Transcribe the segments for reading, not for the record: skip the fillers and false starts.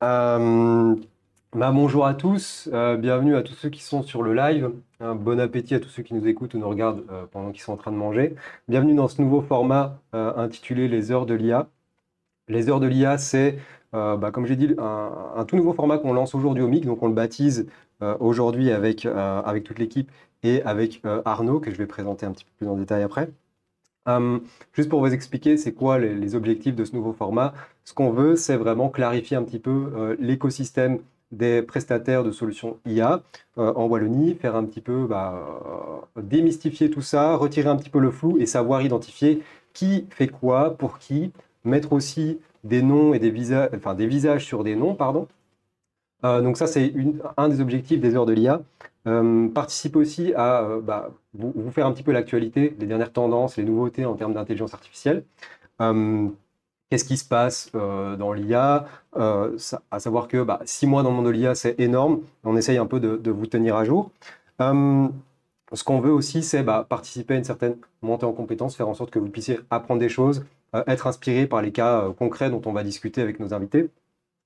Euh, Bonjour à tous, bienvenue à tous ceux qui sont sur le live. Bon appétit à tous ceux qui nous écoutent ou nous regardent pendant qu'ils sont en train de manger. Bienvenue dans ce nouveau format intitulé Les Heures de l'IA. Les Heures de l'IA, c'est, comme j'ai dit, un tout nouveau format qu'on lance aujourd'hui au MIC. Donc on le baptise aujourd'hui avec toute l'équipe et avec Arnaud, que je vais présenter un petit peu plus en détail après. Euh, Juste pour vous expliquer, c'est quoi les objectifs de ce nouveau format. Ce qu'on veut, c'est vraiment clarifier un petit peu l'écosystème des prestataires de solutions IA en Wallonie, faire un petit peu démystifier tout ça, retirer un petit peu le flou et savoir identifier qui fait quoi, pour qui, mettre aussi des noms et des visages, enfin des visages sur des noms, pardon, donc ça, c'est un des objectifs des heures de l'IA. Participer aussi à vous faire un petit peu l'actualité, les dernières tendances, les nouveautés en termes d'intelligence artificielle. Euh, Qu'est-ce qui se passe dans l'IA? À savoir que 6 mois dans le monde de l'IA, c'est énorme. On essaye un peu de vous tenir à jour. Euh, Ce qu'on veut aussi, c'est participer à une certaine montée en compétences, faire en sorte que vous puissiez apprendre des choses, être inspiré par les cas concrets dont on va discuter avec nos invités.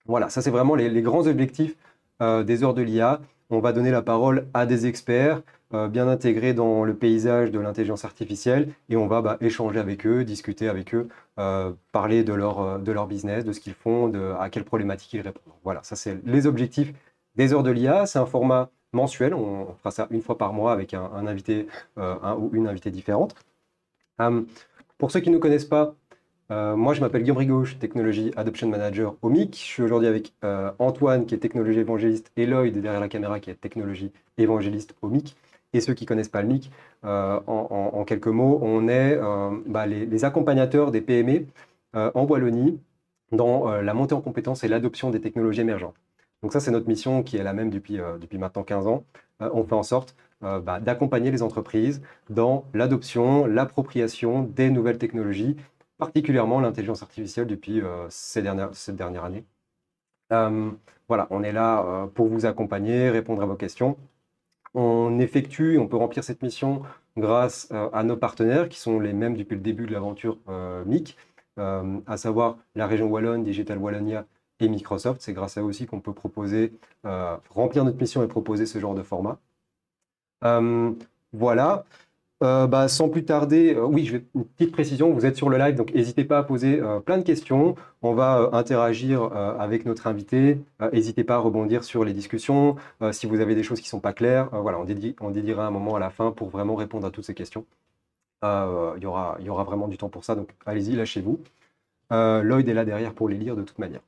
Voilà, ça c'est vraiment les grands objectifs des heures de l'IA. On va donner la parole à des experts bien intégrés dans le paysage de l'intelligence artificielle et on va échanger avec eux, discuter avec eux, parler de leur business, de ce qu'ils font, à quelles problématiques ils répondent. Voilà, ça c'est les objectifs des heures de l'IA. C'est un format mensuel, on fera ça une fois par mois avec un invité, un ou une invitée différente. Euh, pour ceux qui ne nous connaissent pas, moi, je m'appelle Guillaume Rigaud, je suis Technology Adoption Manager au MIC. Je suis aujourd'hui avec Antoine, qui est technologie évangéliste, et Lloyd, derrière la caméra, qui est technologie évangéliste au MIC. Et ceux qui ne connaissent pas le MIC, en quelques mots, on est les accompagnateurs des PME en Wallonie dans la montée en compétences et l'adoption des technologies émergentes. Donc ça, c'est notre mission qui est la même depuis maintenant 15 ans. On fait en sorte d'accompagner les entreprises dans l'adoption, l'appropriation des nouvelles technologies, particulièrement l'intelligence artificielle depuis cette dernière année. Euh, voilà, on est là pour vous accompagner, répondre à vos questions. On peut remplir cette mission grâce à nos partenaires qui sont les mêmes depuis le début de l'aventure MIC, à savoir la région Wallonne, Digital Wallonia et Microsoft. C'est grâce à eux aussi qu'on peut remplir notre mission et proposer ce genre de format. Euh, voilà. Sans plus tarder, oui, une petite précision, vous êtes sur le live, donc n'hésitez pas à poser plein de questions. On va interagir avec notre invité. N'hésitez pas à rebondir sur les discussions. Si vous avez des choses qui ne sont pas claires, voilà, on dédiera un moment à la fin pour vraiment répondre à toutes ces questions. Il y aura vraiment du temps pour ça, donc allez-y, lâchez-vous. Lloyd est là derrière pour les lire de toute manière.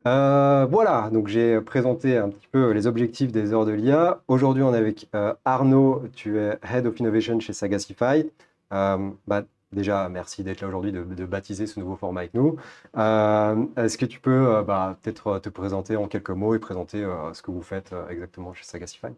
Voilà, donc j'ai présenté un petit peu les objectifs des heures de l'IA. Aujourd'hui, on est avec Arnaud, tu es Head of Innovation chez Sagasify. Déjà, merci d'être là aujourd'hui, de baptiser ce nouveau format avec nous. Est-ce que tu peux peut-être te présenter en quelques mots et présenter ce que vous faites exactement chez Sagasify?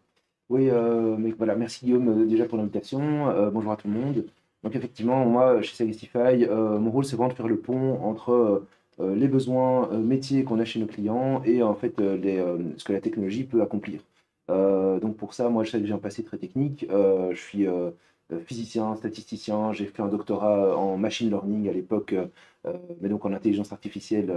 Oui, mais voilà, merci Guillaume déjà pour l'invitation. Bonjour à tout le monde. Donc effectivement, moi chez Sagistify, mon rôle c'est vraiment de faire le pont entre les besoins métiers qu'on a chez nos clients et en fait ce que la technologie peut accomplir. Donc pour ça, moi j'ai un passé très technique. Je suis physicien, statisticien. J'ai fait un doctorat en machine learning à l'époque, mais donc en intelligence artificielle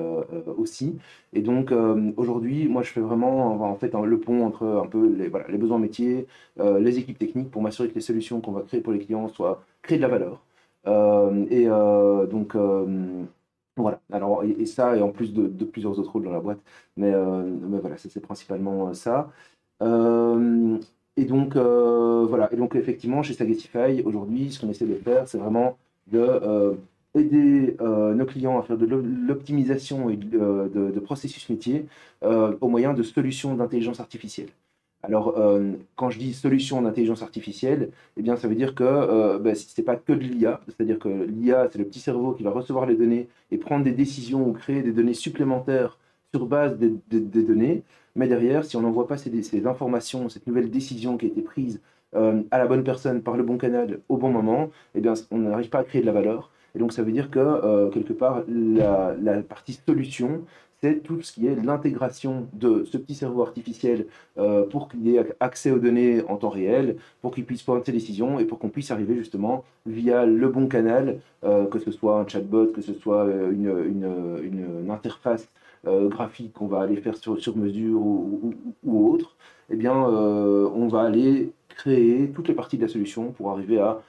aussi. Et donc aujourd'hui, moi, je fais vraiment en fait le pont entre un peu voilà, les besoins métiers, les équipes techniques pour m'assurer que les solutions qu'on va créer pour les clients soient créent de la valeur. Donc voilà. Alors et ça et en plus de plusieurs autres rôles dans la boîte, mais voilà, c'est principalement ça. Euh, voilà. Et donc effectivement, chez Sagestify, aujourd'hui, ce qu'on essaie de faire, c'est vraiment de aider nos clients à faire de l'optimisation et de processus métiers au moyen de solutions d'intelligence artificielle. Alors, quand je dis solution d'intelligence artificielle, eh bien, ça veut dire que ce n'est pas que de l'IA, c'est-à-dire que l'IA, c'est le petit cerveau qui va recevoir les données et prendre des décisions ou créer des données supplémentaires sur base des données. Mais derrière, si on n'envoie pas ces informations, cette nouvelle décision qui a été prise à la bonne personne, par le bon canal, au bon moment, eh bien, on n'arrive pas à créer de la valeur. Et donc, ça veut dire que, quelque part, la partie solution, c'est tout ce qui est l'intégration de ce petit cerveau artificiel pour qu'il ait accès aux données en temps réel, pour qu'il puisse prendre ses décisions et pour qu'on puisse arriver justement via le bon canal, que ce soit un chatbot, que ce soit une interface graphiques qu'on va aller faire sur mesure ou autre, eh bien, on va aller créer toutes les parties de la solution pour arriver à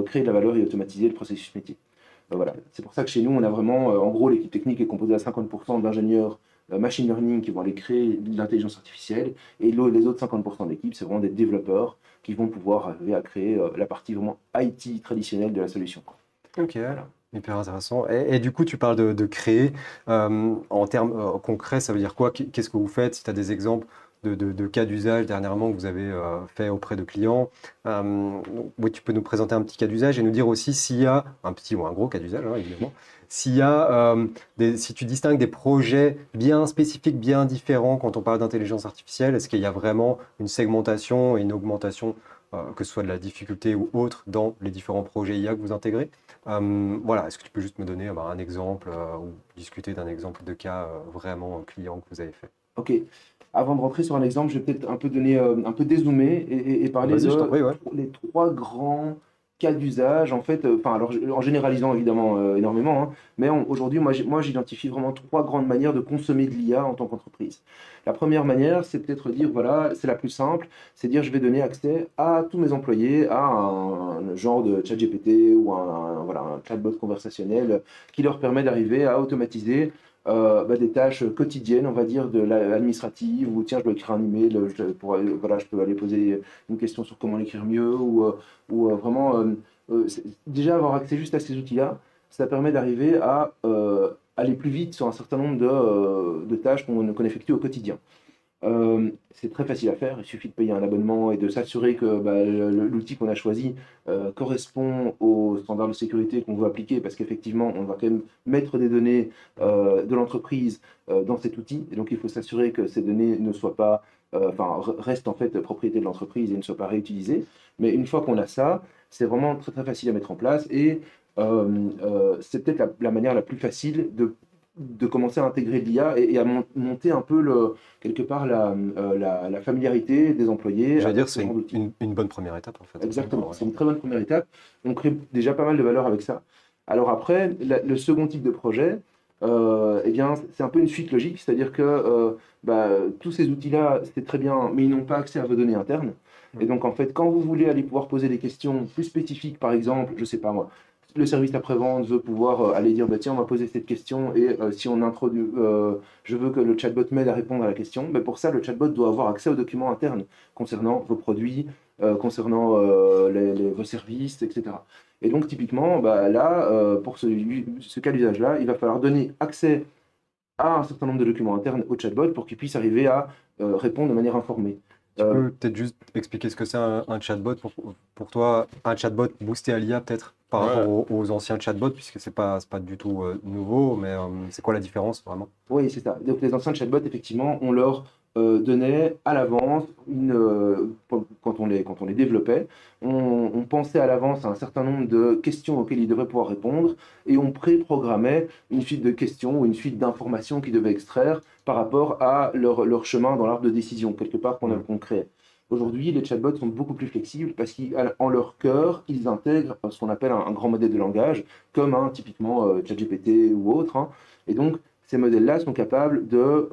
créer de la valeur et automatiser le processus métier. Voilà. C'est pour ça que chez nous, on a vraiment, en gros, l'équipe technique est composée à 50% d'ingénieurs machine learning qui vont aller créer de l'intelligence artificielle, et les autres 50% de l'équipe, c'est vraiment des développeurs qui vont pouvoir arriver à créer la partie vraiment IT traditionnelle de la solution. Ok, Voilà. hyper intéressant. Et du coup, tu parles de créer. En termes concrets, ça veut dire quoi? Qu'est-ce que vous faites? Si tu as des exemples de cas d'usage dernièrement que vous avez fait auprès de clients, oui, tu peux nous présenter un petit cas d'usage et nous dire aussi s'il y a un petit ou un gros cas d'usage, hein, évidemment. S'il y a si tu distingues des projets bien spécifiques, bien différents quand on parle d'intelligence artificielle, est-ce qu'il y a vraiment une segmentation et une augmentation, que ce soit de la difficulté ou autre, dans les différents projets IA que vous intégrez? Voilà, est-ce que tu peux juste me donner un exemple ou discuter d'un exemple de cas vraiment client que vous avez fait? Ok. Avant de rentrer sur un exemple, je vais peut-être un peu donner, un peu dézoomer et parler Vas-y, je t'en de prie, ouais. les trois grands cas d'usage. En fait, enfin, alors en généralisant évidemment énormément, hein, mais aujourd'hui, moi, j'identifie vraiment trois grandes manières de consommer de l'IA en tant qu'entreprise. La première manière, c'est peut-être dire, voilà, c'est la plus simple, c'est dire, je vais donner accès à tous mes employés à un genre de chat GPT ou voilà, un chatbot conversationnel qui leur permet d'arriver à automatiser des tâches quotidiennes, on va dire, de l'administrative, ou tiens, je dois écrire un email, voilà, je peux aller poser une question sur comment l'écrire mieux, vraiment, déjà avoir accès juste à ces outils-là, ça permet d'arriver à aller plus vite sur un certain nombre de tâches qu'on effectue au quotidien. C'est très facile à faire, il suffit de payer un abonnement et de s'assurer que l'outil qu'on a choisi correspond aux standards de sécurité qu'on veut appliquer, parce qu'effectivement, on va quand même mettre des données de l'entreprise dans cet outil, et donc il faut s'assurer que ces données ne soient pas, restent en fait propriété de l'entreprise et ne soient pas réutilisées. Mais une fois qu'on a ça, c'est vraiment très très facile à mettre en place, et c'est peut-être la manière la plus facile de commencer à intégrer l'IA et à monter un peu quelque part la familiarité des employés J'allais dire, avec ce c'est genre d'outils. une bonne première étape, en fait, à ce Exactement, niveau-là, c'est une très bonne première étape. On crée déjà pas mal de valeur avec ça. Alors après, le second type de projet, eh bien, c'est un peu une suite logique, c'est-à-dire que tous ces outils-là, c'est très bien, mais ils n'ont pas accès à vos données internes. ouais. Et donc, en fait, quand vous voulez aller pouvoir poser des questions plus spécifiques, par exemple, je sais pas moi, le service après-vente veut pouvoir aller dire, bah, tiens, on va poser cette question, et si on introduit, je veux que le chatbot m'aide à répondre à la question, mais pour ça, le chatbot doit avoir accès aux documents internes concernant vos produits, concernant vos services, etc. Et donc, typiquement, là, pour ce cas d'usage-là, il va falloir donner accès à un certain nombre de documents internes au chatbot pour qu'il puisse arriver à répondre de manière informée. Tu peux peut-être juste expliquer ce que c'est un chatbot pour toi, un chatbot boosté à l'IA peut-être par rapport aux anciens chatbots, puisque c'est pas du tout nouveau, mais c'est quoi la différence vraiment? Oui, c'est ça. Donc les anciens chatbots, effectivement, on leur donnait à l'avance, quand on les développait, on pensait à l'avance à un certain nombre de questions auxquelles ils devraient pouvoir répondre, et on préprogrammait une suite de questions ou une suite d'informations qu'ils devaient extraire par rapport à leur chemin dans l'arbre de décision, quelque part qu'on créait. Aujourd'hui, les chatbots sont beaucoup plus flexibles parce qu'en leur cœur, ils intègrent ce qu'on appelle un grand modèle de langage, comme typiquement ChatGPT ou autre, hein. Et donc, ces modèles-là sont capables de,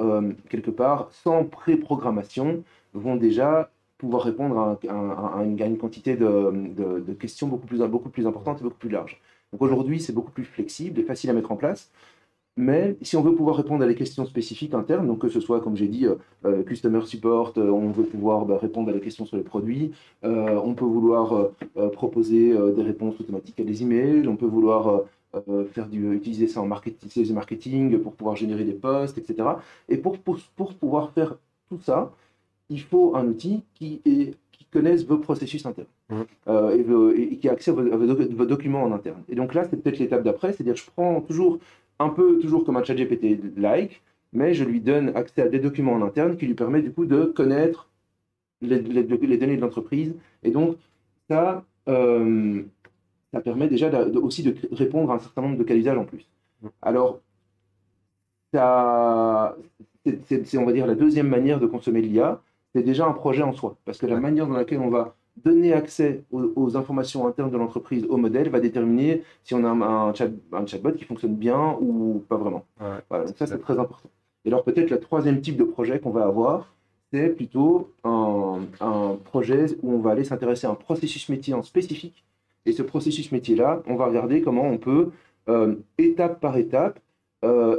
quelque part, sans pré-programmation, vont déjà pouvoir répondre à une quantité de questions beaucoup plus importante et beaucoup plus large. Donc aujourd'hui, c'est beaucoup plus flexible et facile à mettre en place. Mais si on veut pouvoir répondre à des questions spécifiques internes, donc que ce soit, comme j'ai dit, Customer Support, on veut pouvoir répondre à des questions sur les produits, on peut vouloir proposer des réponses automatiques à des emails, on peut vouloir utiliser ça en marketing, sales et marketing pour pouvoir générer des posts, etc. Et pour pouvoir faire tout ça, il faut un outil qui connaisse vos processus internes et qui a accès à vos documents en interne. Et donc là, c'est peut-être l'étape d'après, c'est-à-dire que je prends toujours comme un chat GPT-like, mais je lui donne accès à des documents en interne qui lui permettent du coup de connaître les données de l'entreprise. Et donc, ça, ça permet déjà aussi de répondre à un certain nombre de cas d'usage en plus. Alors, ça, on va dire, la deuxième manière de consommer l'IA, c'est déjà un projet en soi. Parce que la Ouais. manière dans laquelle on va donner accès aux informations internes de l'entreprise au modèle va déterminer si on a un chatbot qui fonctionne bien ou pas vraiment. Ouais, Voilà, donc ça, c'est très important. Et alors, peut-être le troisième type de projet qu'on va avoir, c'est plutôt un projet où on va aller s'intéresser à un processus métier en spécifique. Et ce processus métier-là, on va regarder comment on peut, étape par étape,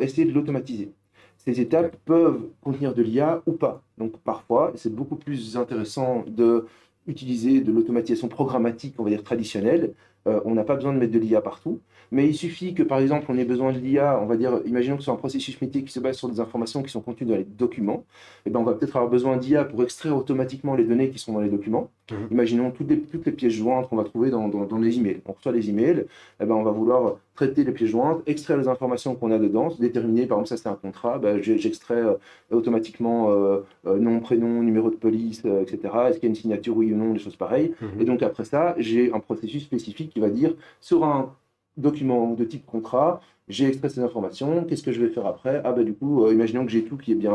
essayer de l'automatiser. Ces étapes peuvent contenir de l'IA ou pas. Donc parfois, c'est beaucoup plus intéressant de utiliser de l'automatisation programmatique, on va dire traditionnelle. On n'a pas besoin de mettre de l'IA partout, mais il suffit que par exemple on ait besoin de l'IA, on va dire, imaginons que ce soit un processus métier qui se base sur des informations qui sont contenues dans les documents, et ben on va peut-être avoir besoin d'IA pour extraire automatiquement les données qui sont dans les documents. Mhm. Imaginons toutes les pièces jointes qu'on va trouver dans les emails. On reçoit les emails, et ben on va vouloir traiter les pièces jointes, extraire les informations qu'on a dedans, déterminer, par exemple, ça c'est un contrat, ben, j'extrais automatiquement nom, prénom, numéro de police, etc. Est-ce qu'il y a une signature, oui ou non, des choses pareilles. Mhm. Et donc après ça, j'ai un processus spécifique qui va dire, sur un document de type contrat, j'ai extrait ces informations, qu'est-ce que je vais faire après? Ah ben du coup, imaginons que j'ai tout qui est bien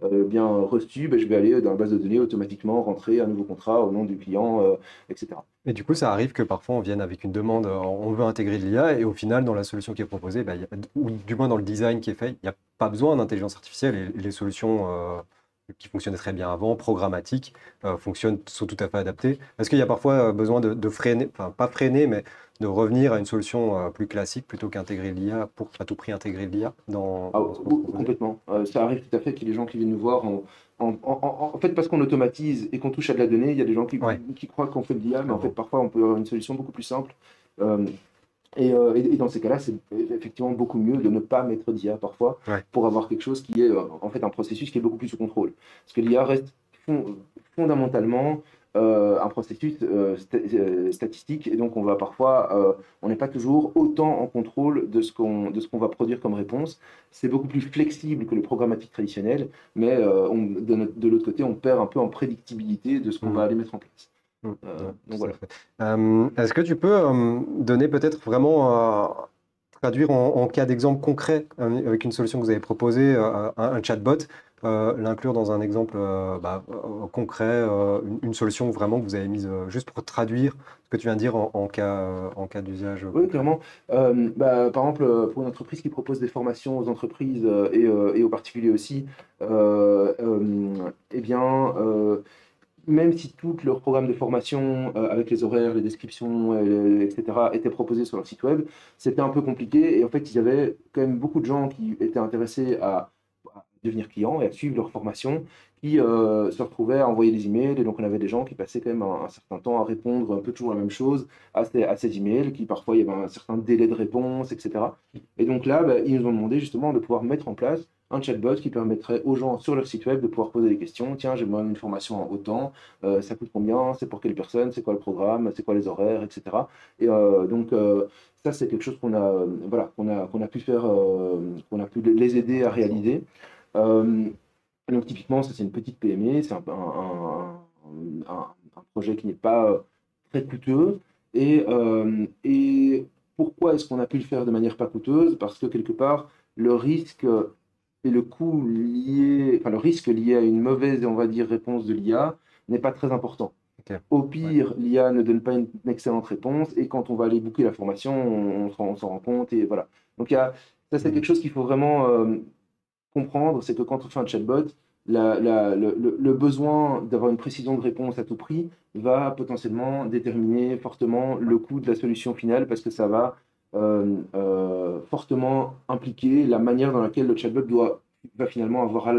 reçu, ben, je vais aller dans la base de données automatiquement rentrer un nouveau contrat au nom du client, etc. Et du coup, ça arrive que parfois on vienne avec une demande, on veut intégrer de l'IA, et au final, dans la solution qui est proposée, bah, ou du moins dans le design qui est fait, il n'y a pas besoin d'intelligence artificielle, et les solutions qui fonctionnaient très bien avant, programmatiques, sont tout à fait adaptées. Est-ce qu'il y a parfois besoin de freiner, enfin pas freiner, mais de revenir à une solution plus classique plutôt qu'intégrer l'IA, pour à tout prix intégrer l'IA Ah, dans ce qu'on proposait? complètement. Ça arrive tout à fait qu'il y ait des gens qui viennent nous voir. En fait, parce qu'on automatise et qu'on touche à de la donnée, il y a des gens Ouais, qui croient qu'on fait de l'IA, mais en fait, clairement. parfois, on peut avoir une solution beaucoup plus simple. Euh, et dans ces cas-là, c'est effectivement beaucoup mieux de ne pas mettre d'IA parfois Ouais. pour avoir quelque chose qui est en fait un processus qui est beaucoup plus sous contrôle. Parce que l'IA reste fondamentalement un processus statistique et donc on va parfois, on n'est pas toujours autant en contrôle de ce qu'on va produire comme réponse. C'est beaucoup plus flexible que le programmatique traditionnel, mais de l'autre côté, on perd un peu en prédictibilité de ce qu'on va Mhm. aller mettre en place. Mm, ouais, Donc tout à voilà. fait. Est-ce que tu peux donner peut-être vraiment, traduire en cas d'exemple concret avec une solution que vous avez proposée, un chatbot, l'inclure dans un exemple concret, une solution vraiment que vous avez mise juste pour traduire ce que tu viens de dire en cas d'usage Oui, concret? clairement. Par exemple, pour une entreprise qui propose des formations aux entreprises et aux particuliers aussi, eh bien, même si tout leur programme de formation, avec les horaires, les descriptions, etc., était proposé sur leur site web, c'était un peu compliqué. Et en fait, il y avait quand même beaucoup de gens qui étaient intéressés à devenir clients et à suivre leur formation, qui se retrouvaient à envoyer des emails. Et donc, on avait des gens qui passaient quand même un certain temps à répondre un peu toujours la même chose à ces emails, qui parfois, il y avait un certain délai de réponse, etc. Et donc là, ils nous ont demandé justement de pouvoir mettre en place un chatbot qui permettrait aux gens sur leur site web de pouvoir poser des questions. Tiens, j'ai besoin d'une formation en autant, ça coûte combien, c'est pour quelle personne, c'est quoi le programme, c'est quoi les horaires, etc. Et donc, ça, c'est quelque chose voilà, qu'on a pu faire, qu'on a pu les aider à Intéressant. réaliser. Euh, donc, typiquement, ça, c'est une petite PME, c'est un projet qui n'est pas très coûteux. Et pourquoi est-ce qu'on a pu le faire de manière pas coûteuse? Parce que quelque part, le risque et le coût lié, enfin le risque lié à une mauvaise, on va dire, réponse de l'IA n'est pas très important. Ok. Au Ouais. pire, l'IA ne donne pas une excellente réponse et quand on va aller booker la formation, on s'en rend compte et voilà. Donc ça, c'est quelque Mhm. chose qu'il faut vraiment comprendre, c'est que quand on fait un chatbot, le besoin d'avoir une précision de réponse à tout prix va potentiellement déterminer fortement Ouais. le coût de la solution finale parce que ça va fortement impliquer la manière dans laquelle le chatbot va finalement avoir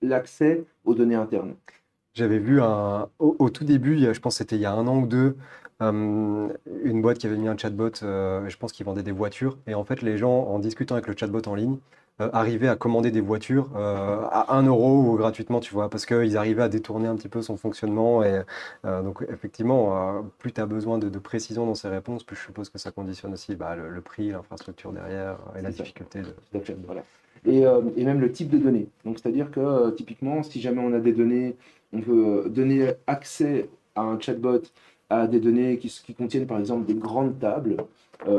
l'accès aux données internes. J'avais vu au tout début, je pense que c'était il y a un an ou deux, une boîte qui avait mis un chatbot, je pense qu'ils vendaient des voitures. Et en fait, les gens, en discutant avec le chatbot en ligne, arrivaient à commander des voitures à 1 euro ou gratuitement, tu vois, parce qu'ils arrivaient à détourner un petit peu son fonctionnement. Et donc, effectivement, plus tu as besoin de précision dans ces réponses, plus je suppose que ça conditionne aussi bah, le prix, l'infrastructure derrière et la C'est ça, difficulté tout à du fait. chatbot. Voilà. Et même le type de données. Donc, c'est-à-dire que typiquement, si jamais on a des données, on veut donner accès à un chatbot à des données qui contiennent par exemple des grandes tables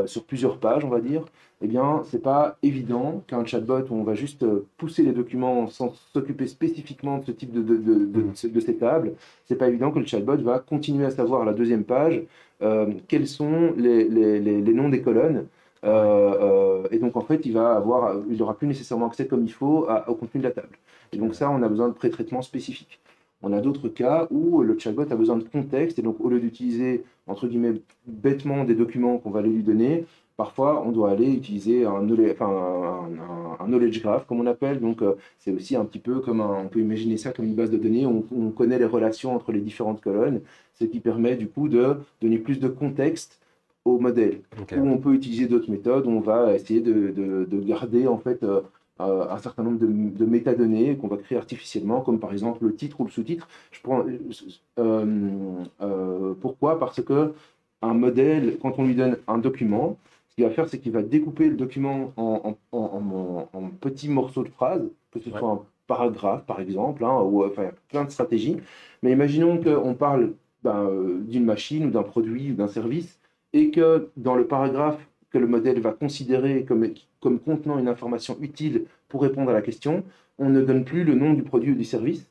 sur plusieurs pages, on va dire, eh bien, c'est pas évident qu'un chatbot où on va juste pousser les documents sans s'occuper spécifiquement de ce type de ces tables, c'est pas évident que le chatbot va continuer à savoir à la deuxième page quels sont les noms des colonnes. Et donc, en fait, il n'aura plus nécessairement accès comme il faut au contenu de la table. Et donc, ça, on a besoin de pré-traitement spécifique. On a d'autres cas où le chatbot a besoin de contexte, et donc, au lieu d'utiliser, entre guillemets, bêtement des documents qu'on va aller lui donner, parfois, on doit aller utiliser un knowledge graph, comme on appelle. Donc, c'est aussi un petit peu comme on peut imaginer ça comme une base de données. On connaît les relations entre les différentes colonnes, ce qui permet, du coup, de donner plus de contexte au modèle. Okay. Ou on peut utiliser d'autres méthodes, on va essayer de garder en fait un certain nombre de métadonnées qu'on va créer artificiellement, comme par exemple le titre ou le sous-titre. Pourquoi? Parce que un modèle, quand on lui donne un document, ce qu'il va faire, c'est qu'il va découper le document en petits morceaux de phrases, que ce soit un paragraphe par exemple, ou enfin, il y a plein de stratégies. Mais imaginons qu'on parle d'une machine ou d'un produit ou d'un service, et que dans le paragraphe que le modèle va considérer comme contenant une information utile pour répondre à la question, on ne donne plus le nom du produit ou du service.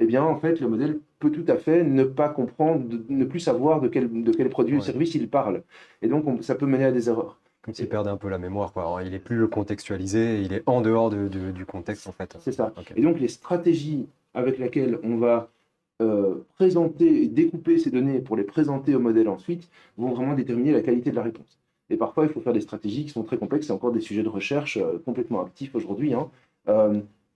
Eh bien, en fait, le modèle peut tout à fait ne pas comprendre, ne plus savoir de quel produit ou service il parle. Et donc, ça peut mener à des erreurs. Comme s'il perdait un peu la mémoire, quoi. Alors, il n'est plus contextualisé, il est en dehors du contexte, en fait. C'est ça. Okay. Et donc, les stratégies avec lesquelles on va présenter et découper ces données pour les présenter au modèle ensuite vont vraiment déterminer la qualité de la réponse. Et parfois, il faut faire des stratégies qui sont très complexes. C'est encore des sujets de recherche complètement actifs aujourd'hui,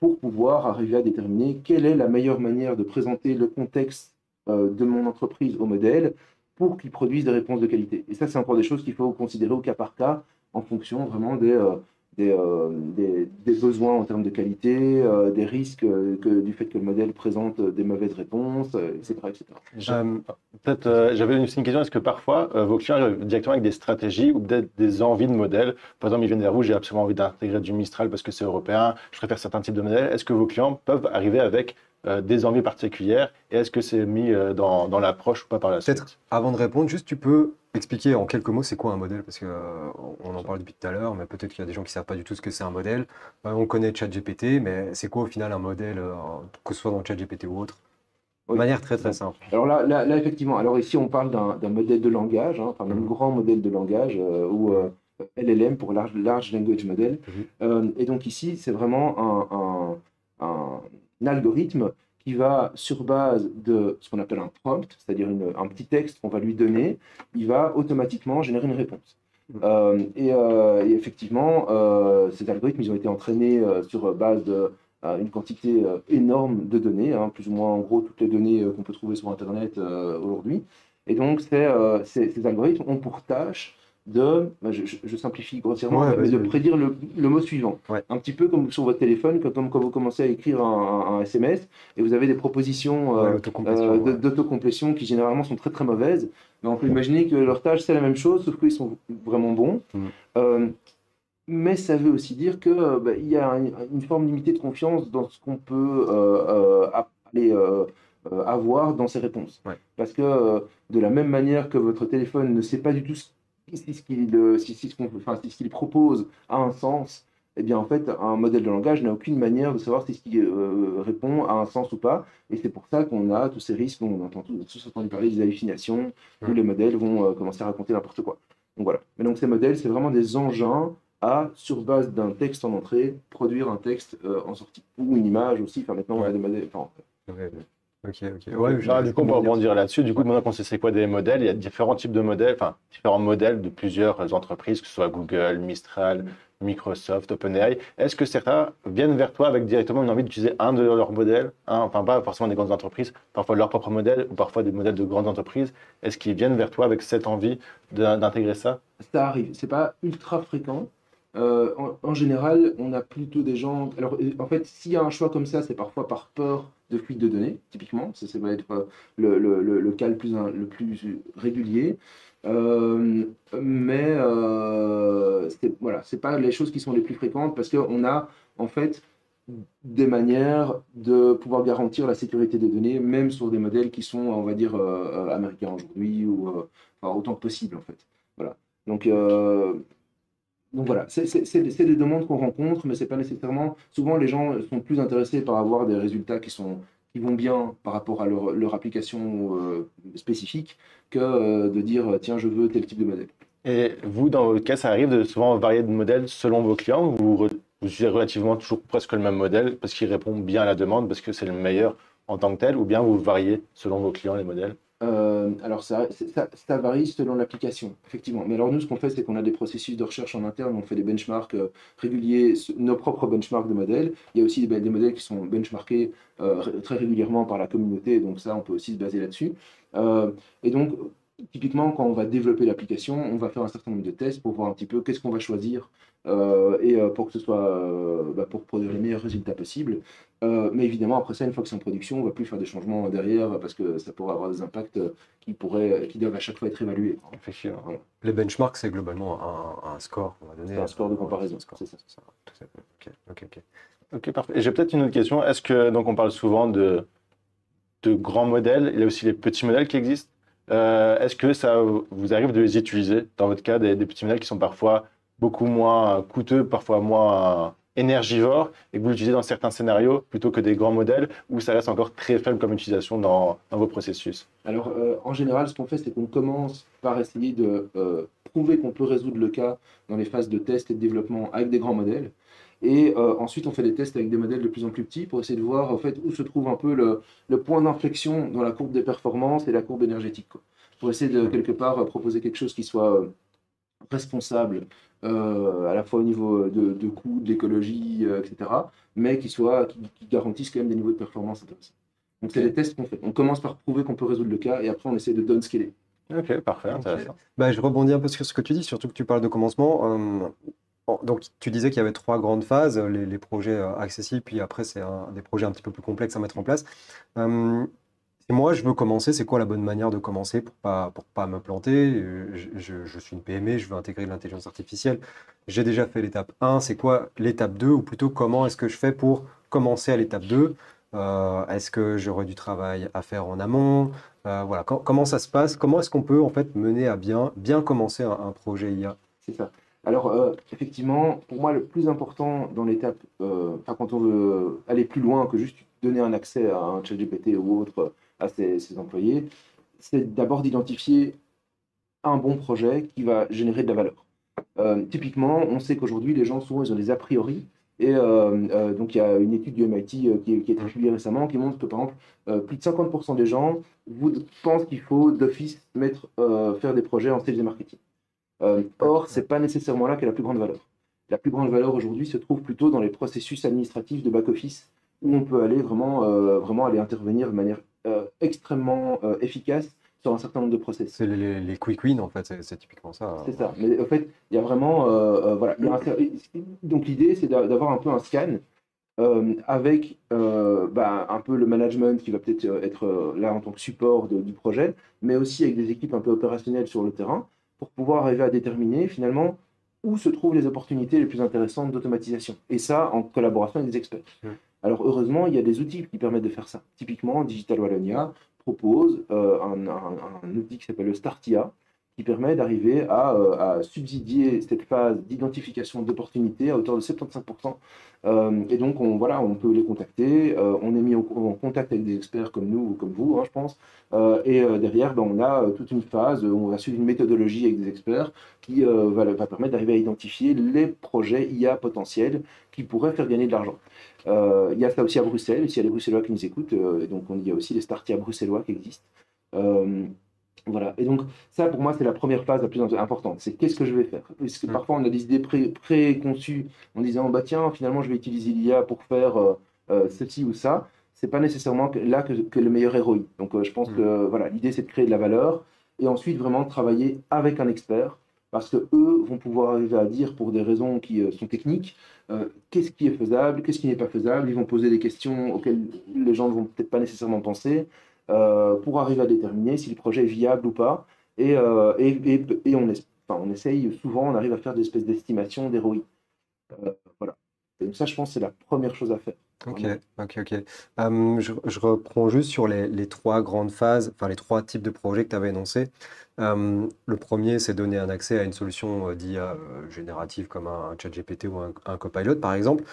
pour pouvoir arriver à déterminer quelle est la meilleure manière de présenter le contexte de mon entreprise au modèle pour qu'il produise des réponses de qualité. Et ça, c'est encore des choses qu'il faut considérer au cas par cas en fonction vraiment des besoins en termes de qualité, des risques du fait que le modèle présente des mauvaises réponses, etc. etc. Peut-être, j'avais une question, est-ce que parfois vos clients arrivent directement avec des stratégies ou peut-être des envies de modèles? Par exemple, ils viennent vers vous, j'ai absolument envie d'intégrer du Mistral parce que c'est européen, je préfère certains types de modèles. Est-ce que vos clients peuvent arriver avec des envies particulières et est-ce que c'est mis dans l'approche ou pas par la suite? Peut-être, avant de répondre, juste tu peux expliquer en quelques mots c'est quoi un modèle, parce qu'on en parle depuis tout à l'heure, mais peut-être qu'il y a des gens qui ne savent pas du tout ce que c'est un modèle. On connaît ChatGPT, mais c'est quoi au final un modèle, que ce soit dans ChatGPT ou autre? De manière très très simple. Alors là, effectivement, alors ici on parle d'un modèle de langage, enfin d'un grand modèle de langage, ou LLM pour Large Language Model. Et donc ici, c'est vraiment un algorithme qui va, sur base de ce qu'on appelle un prompt, c'est-à-dire un petit texte qu'on va lui donner, il va automatiquement générer une réponse. Et effectivement, ces algorithmes, ils ont été entraînés sur base une quantité énorme de données, plus ou moins en gros toutes les données qu'on peut trouver sur Internet aujourd'hui. Et donc, ces algorithmes ont pour tâche je simplifie grossièrement, mais de prédire le mot suivant. Un petit peu comme sur votre téléphone, comme quand vous commencez à écrire un SMS et vous avez des propositions d'autocomplétion qui généralement sont très très mauvaises. Mais on peut imaginer que leur tâche c'est la même chose, sauf qu'ils sont vraiment bons. Mais ça veut aussi dire qu'il y a une forme limitée de confiance dans ce qu'on peut avoir dans ses réponses. Parce que de la même manière que votre téléphone ne sait pas du tout si ce qu'il propose a un sens, eh bien en fait, un modèle de langage n'a aucune manière de savoir si ce qui répond a un sens ou pas. Et c'est pour ça qu'on a tous ces risques, on entend tous entendu parler des hallucinations, où les modèles vont commencer à raconter n'importe quoi. Donc voilà. Mais donc ces modèles, c'est vraiment des engins à, sur base d'un texte en entrée, produire un texte en sortie. Ou une image aussi. Enfin, maintenant, on a des modèles. Ok. Du coup, on peut rebondir là-dessus. Du coup, maintenant qu'on sait c'est quoi des modèles, il y a différents types de modèles, enfin, différents modèles de plusieurs entreprises, que ce soit Google, Mistral, Microsoft, OpenAI. Est-ce que certains viennent vers toi avec directement une envie d'utiliser un de leurs modèles, enfin, pas forcément des grandes entreprises, parfois leur propre modèle ou parfois des modèles de grandes entreprises? Est-ce qu'ils viennent vers toi avec cette envie d'intégrer ça? Ça arrive. C'est pas ultra fréquent. En général, on a plutôt des gens. Alors, en fait, s'il y a un choix comme ça, c'est parfois par peur de fuite de données, typiquement. Ça va être le cas le plus régulier. Mais voilà, c'est pas les choses qui sont les plus fréquentes parce qu'on a, en fait, des manières de pouvoir garantir la sécurité des données, même sur des modèles qui sont, on va dire, américains aujourd'hui, ou enfin, autant que possible, en fait. Voilà. Donc voilà, c'est des demandes qu'on rencontre, mais c'est pas nécessairement. Souvent, les gens sont plus intéressés par avoir des résultats qui vont bien par rapport à leur application spécifique que de dire tiens, je veux tel type de modèle. Et vous, dans votre cas, ça arrive de souvent varier de modèles selon vos clients ou vous utilisez relativement toujours presque le même modèle parce qu'il répond bien à la demande, parce que c'est le meilleur en tant que tel, ou bien vous variez selon vos clients les modèles? Alors ça varie selon l'application, effectivement. Mais alors nous, ce qu'on fait, c'est qu'on a des processus de recherche en interne, on fait des benchmarks réguliers, nos propres benchmarks de modèles. Il y a aussi des modèles qui sont benchmarkés très régulièrement par la communauté, donc ça, on peut aussi se baser là-dessus. Et donc, typiquement, quand on va développer l'application, on va faire un certain nombre de tests pour voir un petit peu qu'est-ce qu'on va choisir pour que ce soit pour produire les meilleurs résultats possibles. Mais évidemment, après ça, une fois que c'est en production, on ne va plus faire des changements derrière parce que ça pourrait avoir des impacts qui doivent à chaque fois être évalués. Effectivement. Voilà. Les benchmarks, c'est globalement un score qu'on va donner. C'est un score de comparaison. Un score. C'est ça. Tout à fait. Ok. Ok, parfait. Et j'ai peut-être une autre question. Est-ce que, donc on parle souvent de grands modèles, il y a aussi les petits modèles qui existent. Est-ce que ça vous arrive de les utiliser, dans votre cas, des petits modèles qui sont parfois beaucoup moins coûteux, parfois moins énergivores, et que vous l'utilisez dans certains scénarios plutôt que des grands modèles, où ça reste encore très faible comme utilisation dans vos processus? Alors, en général, ce qu'on fait, c'est qu'on commence par essayer de prouver qu'on peut résoudre le cas dans les phases de test et de développement avec des grands modèles. Et ensuite, on fait des tests avec des modèles de plus en plus petits pour essayer de voir en fait, où se trouve un peu le point d'inflexion dans la courbe des performances et la courbe énergétique, quoi. Pour essayer de, quelque part, proposer quelque chose qui soit responsable, à la fois au niveau de coût, d'écologie, etc., mais qui garantisse quand même des niveaux de performance intéressants. Donc, c'est Ok. des tests qu'on fait. On commence par prouver qu'on peut résoudre le cas et après, on essaie de downscaler. Ok, parfait, Ok. intéressant. Bah, je rebondis un peu sur ce que tu dis, surtout que tu parles de commencement. Donc, tu disais qu'il y avait trois grandes phases, les projets accessibles, puis après, c'est des projets un petit peu plus complexes à mettre en place. Euh, Si moi, je veux commencer, c'est quoi la bonne manière de commencer pour pas me planter? Je suis une PME, je veux intégrer de l'intelligence artificielle. J'ai déjà fait l'étape 1, c'est quoi l'étape 2? Ou plutôt, comment est-ce que je fais pour commencer à l'étape 2? Est-ce que j'aurai du travail à faire en amont? Voilà, comment ça se passe? Comment est-ce qu'on peut en fait mener à bien commencer un projet IA? C'est ça. Alors, effectivement, pour moi, le plus important dans l'étape, enfin, quand on veut aller plus loin que juste donner un accès à un ChatGPT ou autre à ses employés, c'est d'abord d'identifier un bon projet qui va générer de la valeur. Typiquement, on sait qu'aujourd'hui, les gens, souvent, ils ont des a priori. Et donc, il y a une étude du MIT qui a été publiée récemment qui montre que, par exemple, plus de 50% des gens pensent qu'il faut d'office faire des projets en sales et marketing. Or, ce n'est pas nécessairement là qu'est la plus grande valeur. La plus grande valeur aujourd'hui se trouve plutôt dans les processus administratifs de back-office, où on peut aller vraiment aller intervenir de manière extrêmement efficace sur un certain nombre de process. C'est les quick wins, en fait, c'est typiquement ça. C'est ça. Mais en fait, il y a vraiment. Voilà. Donc, l'idée, c'est d'avoir un peu un scan avec un peu le management qui va peut-être être là en tant que support du projet, mais aussi avec des équipes un peu opérationnelles sur le terrain pour pouvoir arriver à déterminer finalement où se trouvent les opportunités les plus intéressantes d'automatisation. Et ça, en collaboration avec des experts. Alors, heureusement, il y a des outils qui permettent de faire ça. Typiquement, Digital Wallonia propose un outil qui s'appelle le Startia, qui permet d'arriver à subsidier cette phase d'identification d'opportunités à hauteur de 75%. Et donc, on peut les contacter. On est mis en contact avec des experts comme nous ou comme vous, hein, je pense. Derrière, on a toute une phase où on va suivre une méthodologie avec des experts qui va permettre d'arriver à identifier les projets IA potentiels qui pourraient faire gagner de l'argent. Il y a ça aussi à Bruxelles, s'il y a des Bruxellois qui nous écoutent, donc il y a aussi les Startia bruxellois qui existent. Voilà. Et donc, ça, pour moi, c'est la première phase la plus importante. C'est qu'est-ce que je vais faire? Parce que parfois, on a des idées préconçues en disant, bah tiens, finalement, je vais utiliser l'IA pour faire ceci ou ça. C'est pas nécessairement là que le meilleur ROI. Donc, je pense que voilà, l'idée, c'est de créer de la valeur et ensuite vraiment travailler avec un expert parce que eux vont pouvoir arriver à dire, pour des raisons qui sont techniques, qu'est-ce qui est faisable, qu'est-ce qui n'est pas faisable. Ils vont poser des questions auxquelles les gens ne vont peut-être pas nécessairement penser. Pour arriver à déterminer si le projet est viable ou pas. Et on essaye souvent, on arrive à faire des espèces d'estimations des ROI. Voilà. Et ça, je pense, c'est la première chose à faire. Ok, Vraiment. ok, ok. Je reprends juste sur les trois grandes phases, enfin les trois types de projets que tu avais énoncés. Le premier, c'est donner un accès à une solution d'IA générative comme un ChatGPT ou un Copilot, par exemple.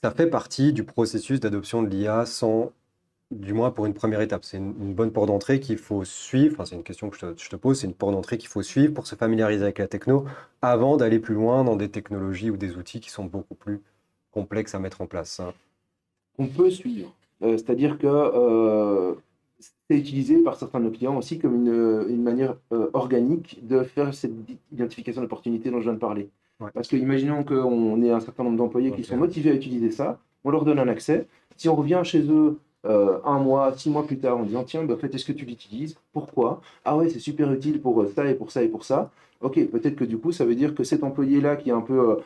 Ça fait partie du processus d'adoption de l'IA sans, du moins pour une première étape. C'est une bonne porte d'entrée qu'il faut suivre. Enfin, c'est une question que je te pose. C'est une porte d'entrée qu'il faut suivre pour se familiariser avec la techno avant d'aller plus loin dans des technologies ou des outils qui sont beaucoup plus complexes à mettre en place, hein. On peut suivre. C'est-à-dire que c'est utilisé par certains de nos clients aussi comme une manière organique de faire cette identification d'opportunité dont je viens de parler. Ouais. Parce que imaginons qu'on ait un certain nombre d'employés qui Ok. sont motivés à utiliser ça, on leur donne un accès. Si on revient chez eux 1 mois, 6 mois plus tard en disant tiens, bah, en fait, est-ce que tu l'utilises? Pourquoi? Ah ouais, c'est super utile pour ça et pour ça et pour ça. Ok, peut-être que du coup, ça veut dire que cet employé-là qui est un peu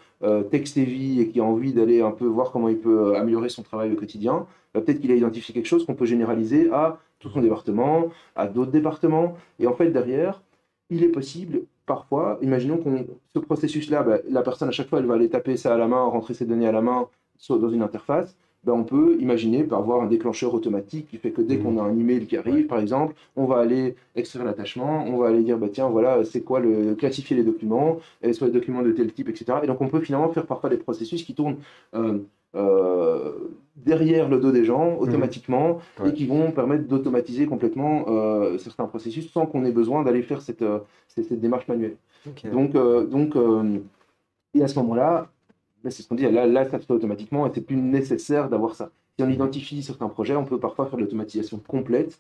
text-heavy et qui a envie d'aller un peu voir comment il peut améliorer son travail au quotidien, bah, peut-être qu'il a identifié quelque chose qu'on peut généraliser à tout son département, à d'autres départements. Et en fait, derrière, il est possible, parfois, imaginons qu'on ce processus-là, bah, la personne, à chaque fois, elle va aller taper ça à la main, rentrer ses données à la main dans une interface. Ben, on peut imaginer par avoir un déclencheur automatique qui fait que dès qu'on a un email qui arrive, Ouais. par exemple, on va aller extraire l'attachement, on va aller dire, bah, tiens, voilà, c'est quoi classifier les documents, soit les documents de tel type, etc. Et donc, on peut finalement faire parfois des processus qui tournent euh, euh, derrière le dos des gens, automatiquement, Ouais. et qui vont permettre d'automatiser complètement certains processus sans qu'on ait besoin d'aller faire cette démarche manuelle. Ok. Donc, et à ce moment-là, ben, c'est ce qu'on dit, là, ça se fait automatiquement et c'est plus nécessaire d'avoir ça. Si on identifie certains projets, on peut parfois faire de l'automatisation complète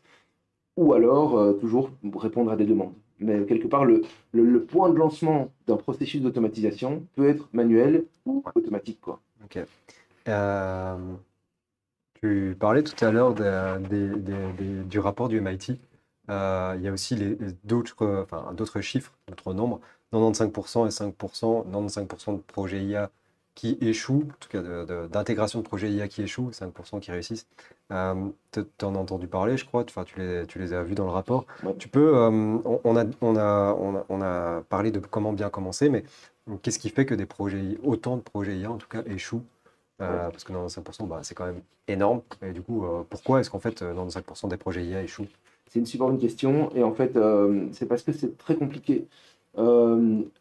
ou alors toujours répondre à des demandes. Mais quelque part, le point de lancement d'un processus d'automatisation peut être manuel ou automatique, quoi. Ok. Tu parlais tout à l'heure du rapport du MIT. Il y a aussi d'autres chiffres, d'autres nombres. 95% et 5%, 95% de projets IA qui échouent, en tout cas d'intégration de projets IA qui échouent, 5% qui réussissent. Tu en as entendu parler, je crois, enfin, tu les as vus dans le rapport. Ouais. Tu peux, on a parlé de comment bien commencer, mais qu'est-ce qui fait que autant de projets IA en tout cas échouent? Parce que 95%, bah, c'est quand même énorme. Et du coup, pourquoi est-ce qu'en fait 95% des projets IA échouent? C'est une super bonne question et en fait, c'est parce que c'est très compliqué.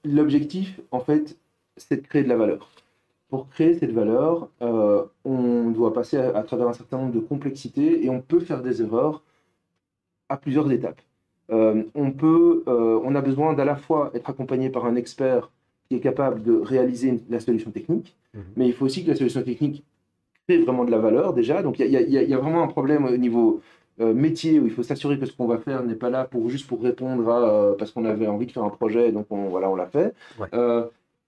L'objectif, en fait, c'est de créer de la valeur. Pour créer cette valeur, on doit passer à travers un certain nombre de complexités et on peut faire des erreurs à plusieurs étapes. On a besoin d'à la fois être accompagné par un expert qui est capable de réaliser la solution technique, mais il faut aussi que la solution technique crée vraiment de la valeur déjà. Donc il y a vraiment un problème au niveau métier où il faut s'assurer que ce qu'on va faire n'est pas là juste pour répondre à parce qu'on avait envie de faire un projet, donc voilà, on l'a fait. Ouais.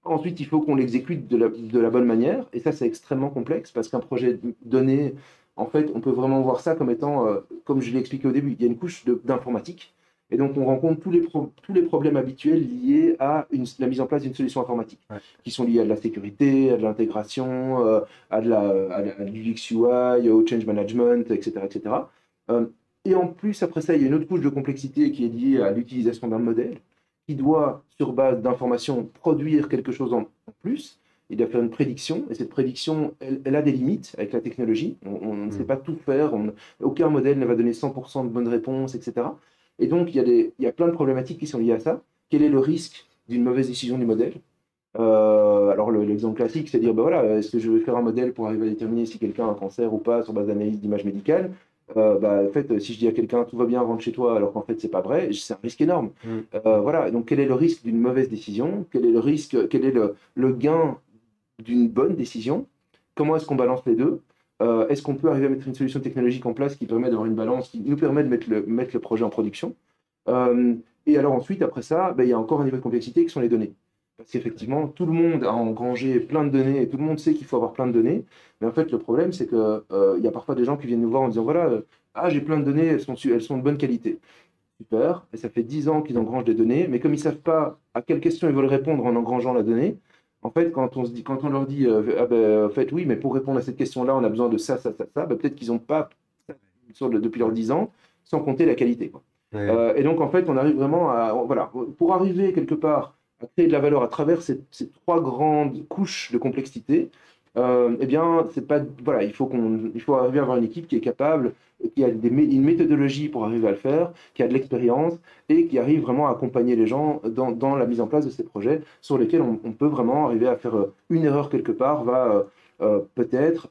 Ensuite, il faut qu'on l'exécute de la bonne manière, et ça, c'est extrêmement complexe parce qu'un projet donné, en fait, on peut vraiment voir ça comme étant, comme je l'ai expliqué au début, il y a une couche d'informatique, et donc on rencontre tous les problèmes habituels liés à la mise en place d'une solution informatique, Ouais. qui sont liés à de la sécurité, à de l'intégration, à du UX UI, au change management, etc. etc. Et en plus, après ça, il y a une autre couche de complexité qui est liée à l'utilisation d'un modèle qui doit, sur base d'informations, produire quelque chose en plus. Il doit faire une prédiction, et cette prédiction, elle a des limites avec la technologie. On ne sait pas tout faire, aucun modèle ne va donner 100% de bonnes réponses, etc. Et donc, il y a plein de problématiques qui sont liées à ça. Quel est le risque d'une mauvaise décision du modèle? Alors, l'exemple classique, c'est de dire, ben voilà, est-ce que je vais faire un modèle pour arriver à déterminer si quelqu'un a un cancer ou pas sur base d'analyse d'image médicale? En fait, si je dis à quelqu'un tout va bien, rentre chez toi, alors qu'en fait c'est pas vrai, c'est un risque énorme. Voilà. Donc quel est le risque d'une mauvaise décision? Quel est le risque? Quel est le gain d'une bonne décision? Comment est-ce qu'on balance les deux? Est-ce qu'on peut arriver à mettre une solution technologique en place qui permet d'avoir une balance, qui nous permet de mettre le projet en production? Et alors ensuite, après ça, il y a encore un niveau de complexité qui sont les données. Parce qu'effectivement, tout le monde a engrangé plein de données et tout le monde sait qu'il faut avoir plein de données. Mais en fait, le problème, c'est qu'il y a parfois des gens qui viennent nous voir en disant voilà, j'ai plein de données, elles sont de bonne qualité. Super, et ça fait 10 ans qu'ils engrangent des données, mais comme ils ne savent pas à quelle question ils veulent répondre en engrangeant la donnée, en fait, quand on leur dit en fait, oui, mais pour répondre à cette question-là, on a besoin de ça, ça, ça, ça, peut-être qu'ils n'ont pas depuis leurs 10 ans, sans compter la qualité, quoi. Ouais. Et donc, en fait, on arrive vraiment à. Voilà, pour arriver quelque part à créer de la valeur à travers ces trois grandes couches de complexité, eh bien, c'est pas, voilà, il faut arriver à avoir une équipe qui est capable, qui a une méthodologie pour arriver à le faire, qui a de l'expérience et qui arrive vraiment à accompagner les gens dans la mise en place de ces projets sur lesquels on peut vraiment arriver à faire une erreur quelque part, va peut-être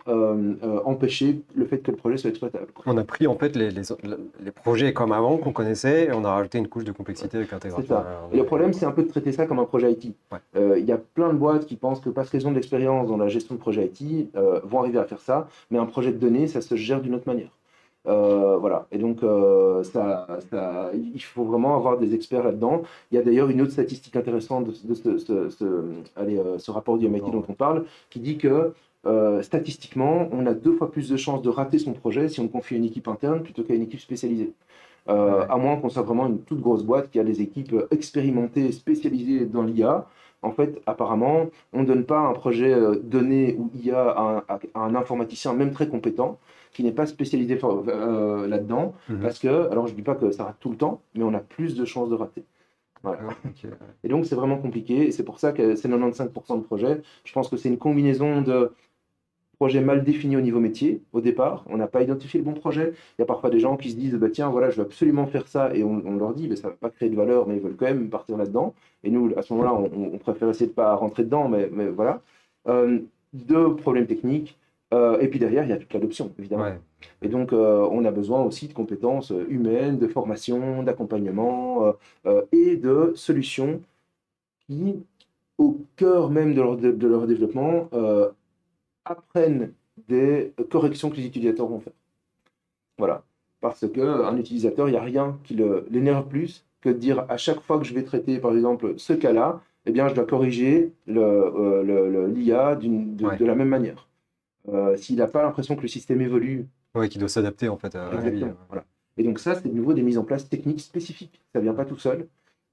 empêcher le fait que le projet soit exploitable, quoi. On a pris en fait les projets comme avant qu'on connaissait et on a rajouté une couche de complexité avec C'est l'intégration. ça. Et le problème, c'est un peu de traiter ça comme un projet IT. Ouais. Il y a plein de boîtes qui pensent que parce qu'elles ont de l'expérience dans la gestion de projet IT, vont arriver à faire ça, mais un projet de données, ça se gère d'une autre manière. Voilà. Et donc, il faut vraiment avoir des experts là-dedans. Il y a d'ailleurs une autre statistique intéressante de ce rapport du MIT dont on parle, qui dit que statistiquement, on a 2 fois plus de chances de rater son projet si on confie à une équipe interne plutôt qu'à une équipe spécialisée. À moins qu'on soit vraiment une toute grosse boîte qui a des équipes expérimentées, spécialisées dans l'IA. En fait, apparemment, on ne donne pas un projet donné ou IA à un informaticien, même très compétent, qui n'est pas spécialisé là-dedans, parce que, alors je ne dis pas que ça rate tout le temps, mais on a plus de chances de rater. Voilà. Okay. Et donc, c'est vraiment compliqué, et c'est pour ça que c'est 95% de projets. Je pense que c'est une combinaison de projet mal défini au niveau métier, au départ, on n'a pas identifié le bon projet. Il y a parfois des gens qui se disent, bah, tiens, voilà, je veux absolument faire ça, et on leur dit, mais ça ne va pas créer de valeur, mais ils veulent quand même partir là-dedans. Et nous, à ce moment-là, on préfère essayer de ne pas rentrer dedans, mais voilà. Deux problèmes techniques, et puis derrière, il y a toute l'adoption, évidemment. Ouais. Et donc, on a besoin aussi de compétences humaines, de formation, d'accompagnement, et de solutions qui, au cœur même de leur développement, apprennent des corrections que les utilisateurs vont faire. Voilà. Parce qu'un utilisateur, il n'y a rien qui l'énerve plus que de dire à chaque fois que je vais traiter, par exemple, ce cas-là, eh bien, je dois corriger l'IA de la même manière. S'il n'a pas l'impression que le système évolue. Ouais, qui doit s'adapter en fait à la vie. Exactement. Voilà. Et donc ça, c'est de nouveau des mises en place techniques spécifiques. Ça ne vient pas tout seul.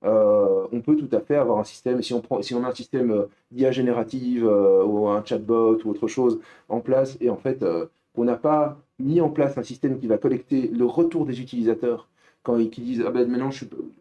On peut tout à fait avoir un système, si on a un système d'IA générative ou un chatbot ou autre chose en place, et en fait, on n'a pas mis en place un système qui va collecter le retour des utilisateurs quand ils disent ah ben maintenant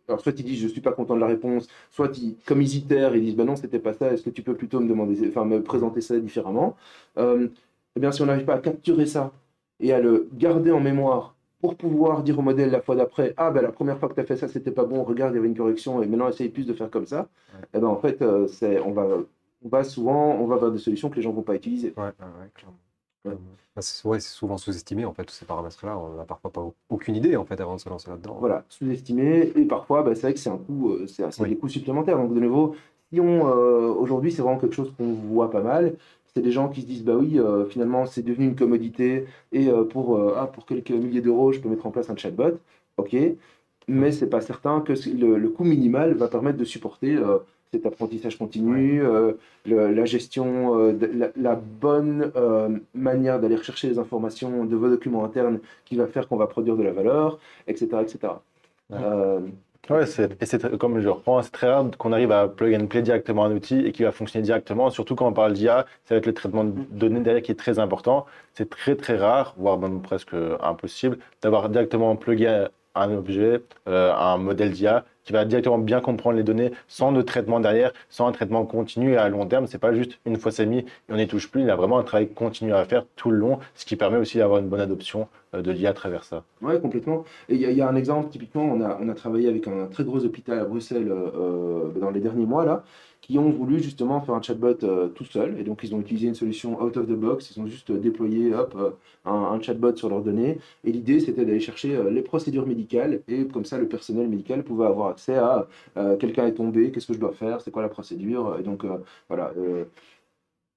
alors soit ils disent je suis pas content de la réponse, soit comme ils itèrent, ils disent ben non c'était pas ça, est-ce que tu peux plutôt me présenter ça différemment. Eh bien si on n'arrive pas à capturer ça et à le garder en mémoire pour pouvoir dire au modèle la fois d'après, ah ben la première fois que tu as fait ça, c'était pas bon, regarde, il y avait une correction, et maintenant essaye plus de faire comme ça, et ben en fait, on va vers des solutions que les gens ne vont pas utiliser. Ouais, clairement. Ouais. Bah, c'est souvent sous-estimé en fait, tous ces paramètres-là. On n'a parfois pas aucune idée en fait avant de se lancer là-dedans. Voilà, sous-estimé, et parfois, c'est vrai que c'est un coût, c'est des coûts supplémentaires. Donc de nouveau, si aujourd'hui, c'est vraiment quelque chose qu'on voit pas mal. C'est des gens qui se disent, bah oui, finalement, c'est devenu une commodité, et pour quelques milliers d'euros, je peux mettre en place un chatbot. OK, mais c'est pas certain que le coût minimal va permettre de supporter cet apprentissage continu, la gestion, la bonne manière d'aller rechercher les informations de vos documents internes qui va faire qu'on va produire de la valeur, etc. etc. Ouais, comme je reprends, c'est très rare qu'on arrive à plug and play directement un outil et qui va fonctionner directement, surtout quand on parle d'IA, ça va être le traitement de données derrière qui est très important. C'est très très rare, voire même presque impossible, d'avoir directement plugué un objet, un modèle d'IA qui va directement bien comprendre les données sans de traitement derrière, sans un traitement continu et à long terme. C'est pas juste une fois c'est mis et on n'y touche plus. Il y a vraiment un travail continu à faire tout le long, ce qui permet aussi d'avoir une bonne adoption de l'IA à travers ça. Oui, complètement. Et il y a un exemple, typiquement, on a travaillé avec un très gros hôpital à Bruxelles dans les derniers mois, là, qui ont voulu justement faire un chatbot tout seul. Et donc, ils ont utilisé une solution out of the box. Ils ont juste déployé un chatbot sur leurs données. Et l'idée, c'était d'aller chercher les procédures médicales. Et comme ça, le personnel médical pouvait avoir accès à quelqu'un est tombé, qu'est-ce que je dois faire, c'est quoi la procédure. Et donc, voilà.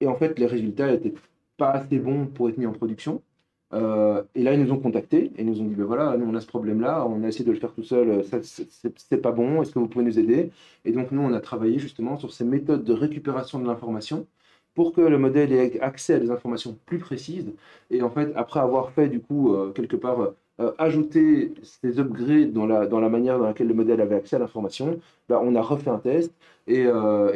Et en fait, les résultats n'étaient pas assez bons pour être mis en production. Et là, ils nous ont contactés et nous ont dit, ben voilà, nous on a ce problème-là, on a essayé de le faire tout seul, c'est pas bon, est-ce que vous pouvez nous aider? Et donc nous, on a travaillé justement sur ces méthodes de récupération de l'information pour que le modèle ait accès à des informations plus précises. Et en fait, après avoir fait du coup, quelque part, ajouter ces upgrades dans la manière dans laquelle le modèle avait accès à l'information, ben, on a refait un test et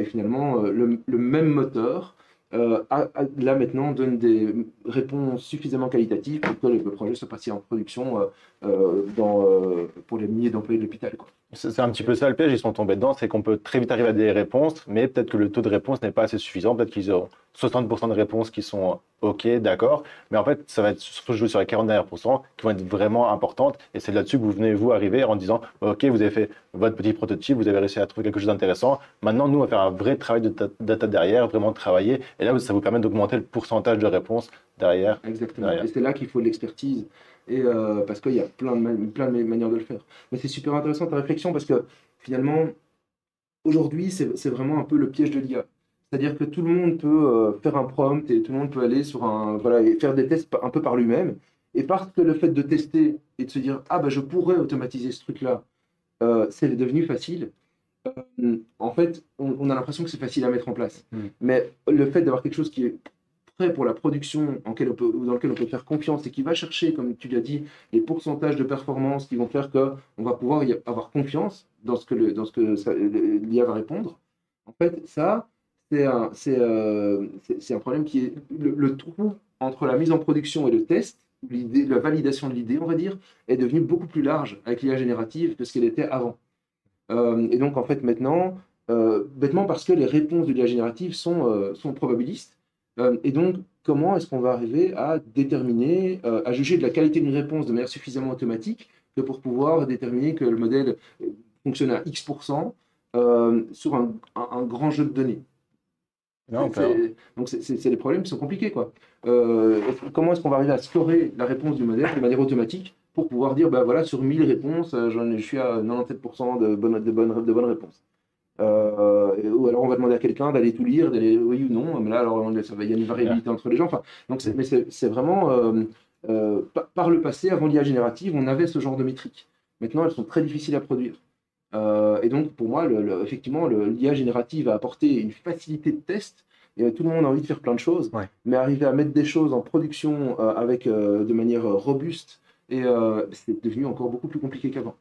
finalement, le même moteur là maintenant donne des réponses suffisamment qualitatives pour que le projet soit passé en production pour les milliers d'employés de l'hôpital, quoi. C'est un petit peu ça le piège, ils sont tombés dedans, c'est qu'on peut très vite arriver à des réponses, mais peut-être que le taux de réponse n'est pas assez suffisant, peut-être qu'ils ont 60% de réponses qui sont OK, d'accord, mais en fait, ça va être surtout jouer sur les 40 derniers pourcents qui vont être vraiment importantes, et c'est là-dessus que vous venez, vous, arriver en disant, OK, vous avez fait votre petit prototype, vous avez réussi à trouver quelque chose d'intéressant, maintenant, nous, on va faire un vrai travail de data derrière, vraiment travailler, et là, ça vous permet d'augmenter le pourcentage de réponses derrière. Exactement. Et c'est là qu'il faut de l'expertise, et parce qu'il y a plein de manières de le faire. Mais c'est super intéressant ta réflexion, parce que finalement, aujourd'hui, c'est vraiment un peu le piège de l'IA. C'est-à-dire que tout le monde peut faire un prompt et tout le monde peut aller sur voilà, et faire des tests un peu par lui-même. Et parce que le fait de tester et de se dire, ah bah je pourrais automatiser ce truc-là, c'est devenu facile. En fait, on a l'impression que c'est facile à mettre en place. Mais le fait d'avoir quelque chose qui est prêt pour la production, dans lequel on peut faire confiance et qui va chercher, comme tu l'as dit, les pourcentages de performance qui vont faire qu'on va pouvoir avoir confiance dans ce que l'IA va répondre. En fait, ça, c'est un problème qui est le trou entre la mise en production et le test, la validation de l'idée, on va dire, est devenu beaucoup plus large avec l'IA générative que ce qu'elle était avant. Et donc, en fait, maintenant, bêtement parce que les réponses de l'IA générative sont probabilistes, et donc, comment est-ce qu'on va arriver à déterminer, à juger de la qualité d'une réponse de manière suffisamment automatique que pour pouvoir déterminer que le modèle fonctionne à X% sur un grand jeu de données. Non, Donc, c'est des problèmes qui sont compliqués, quoi. Comment est-ce qu'on va arriver à scorer la réponse du modèle de manière automatique pour pouvoir dire, bah voilà, sur 1000 réponses, je suis à 97% de bonnes réponses. Ou alors on va demander à quelqu'un d'aller tout lire, d'aller oui ou non, mais là, alors, il y a une variabilité entre les gens. Enfin, donc mais c'est vraiment, par le passé, avant l'IA générative, on avait ce genre de métriques. Maintenant, elles sont très difficiles à produire. Et donc, pour moi, effectivement, l'IA générative a apporté une facilité de test. Et tout le monde a envie de faire plein de choses, mais arriver à mettre des choses en production de manière robuste, c'est devenu encore beaucoup plus compliqué qu'avant.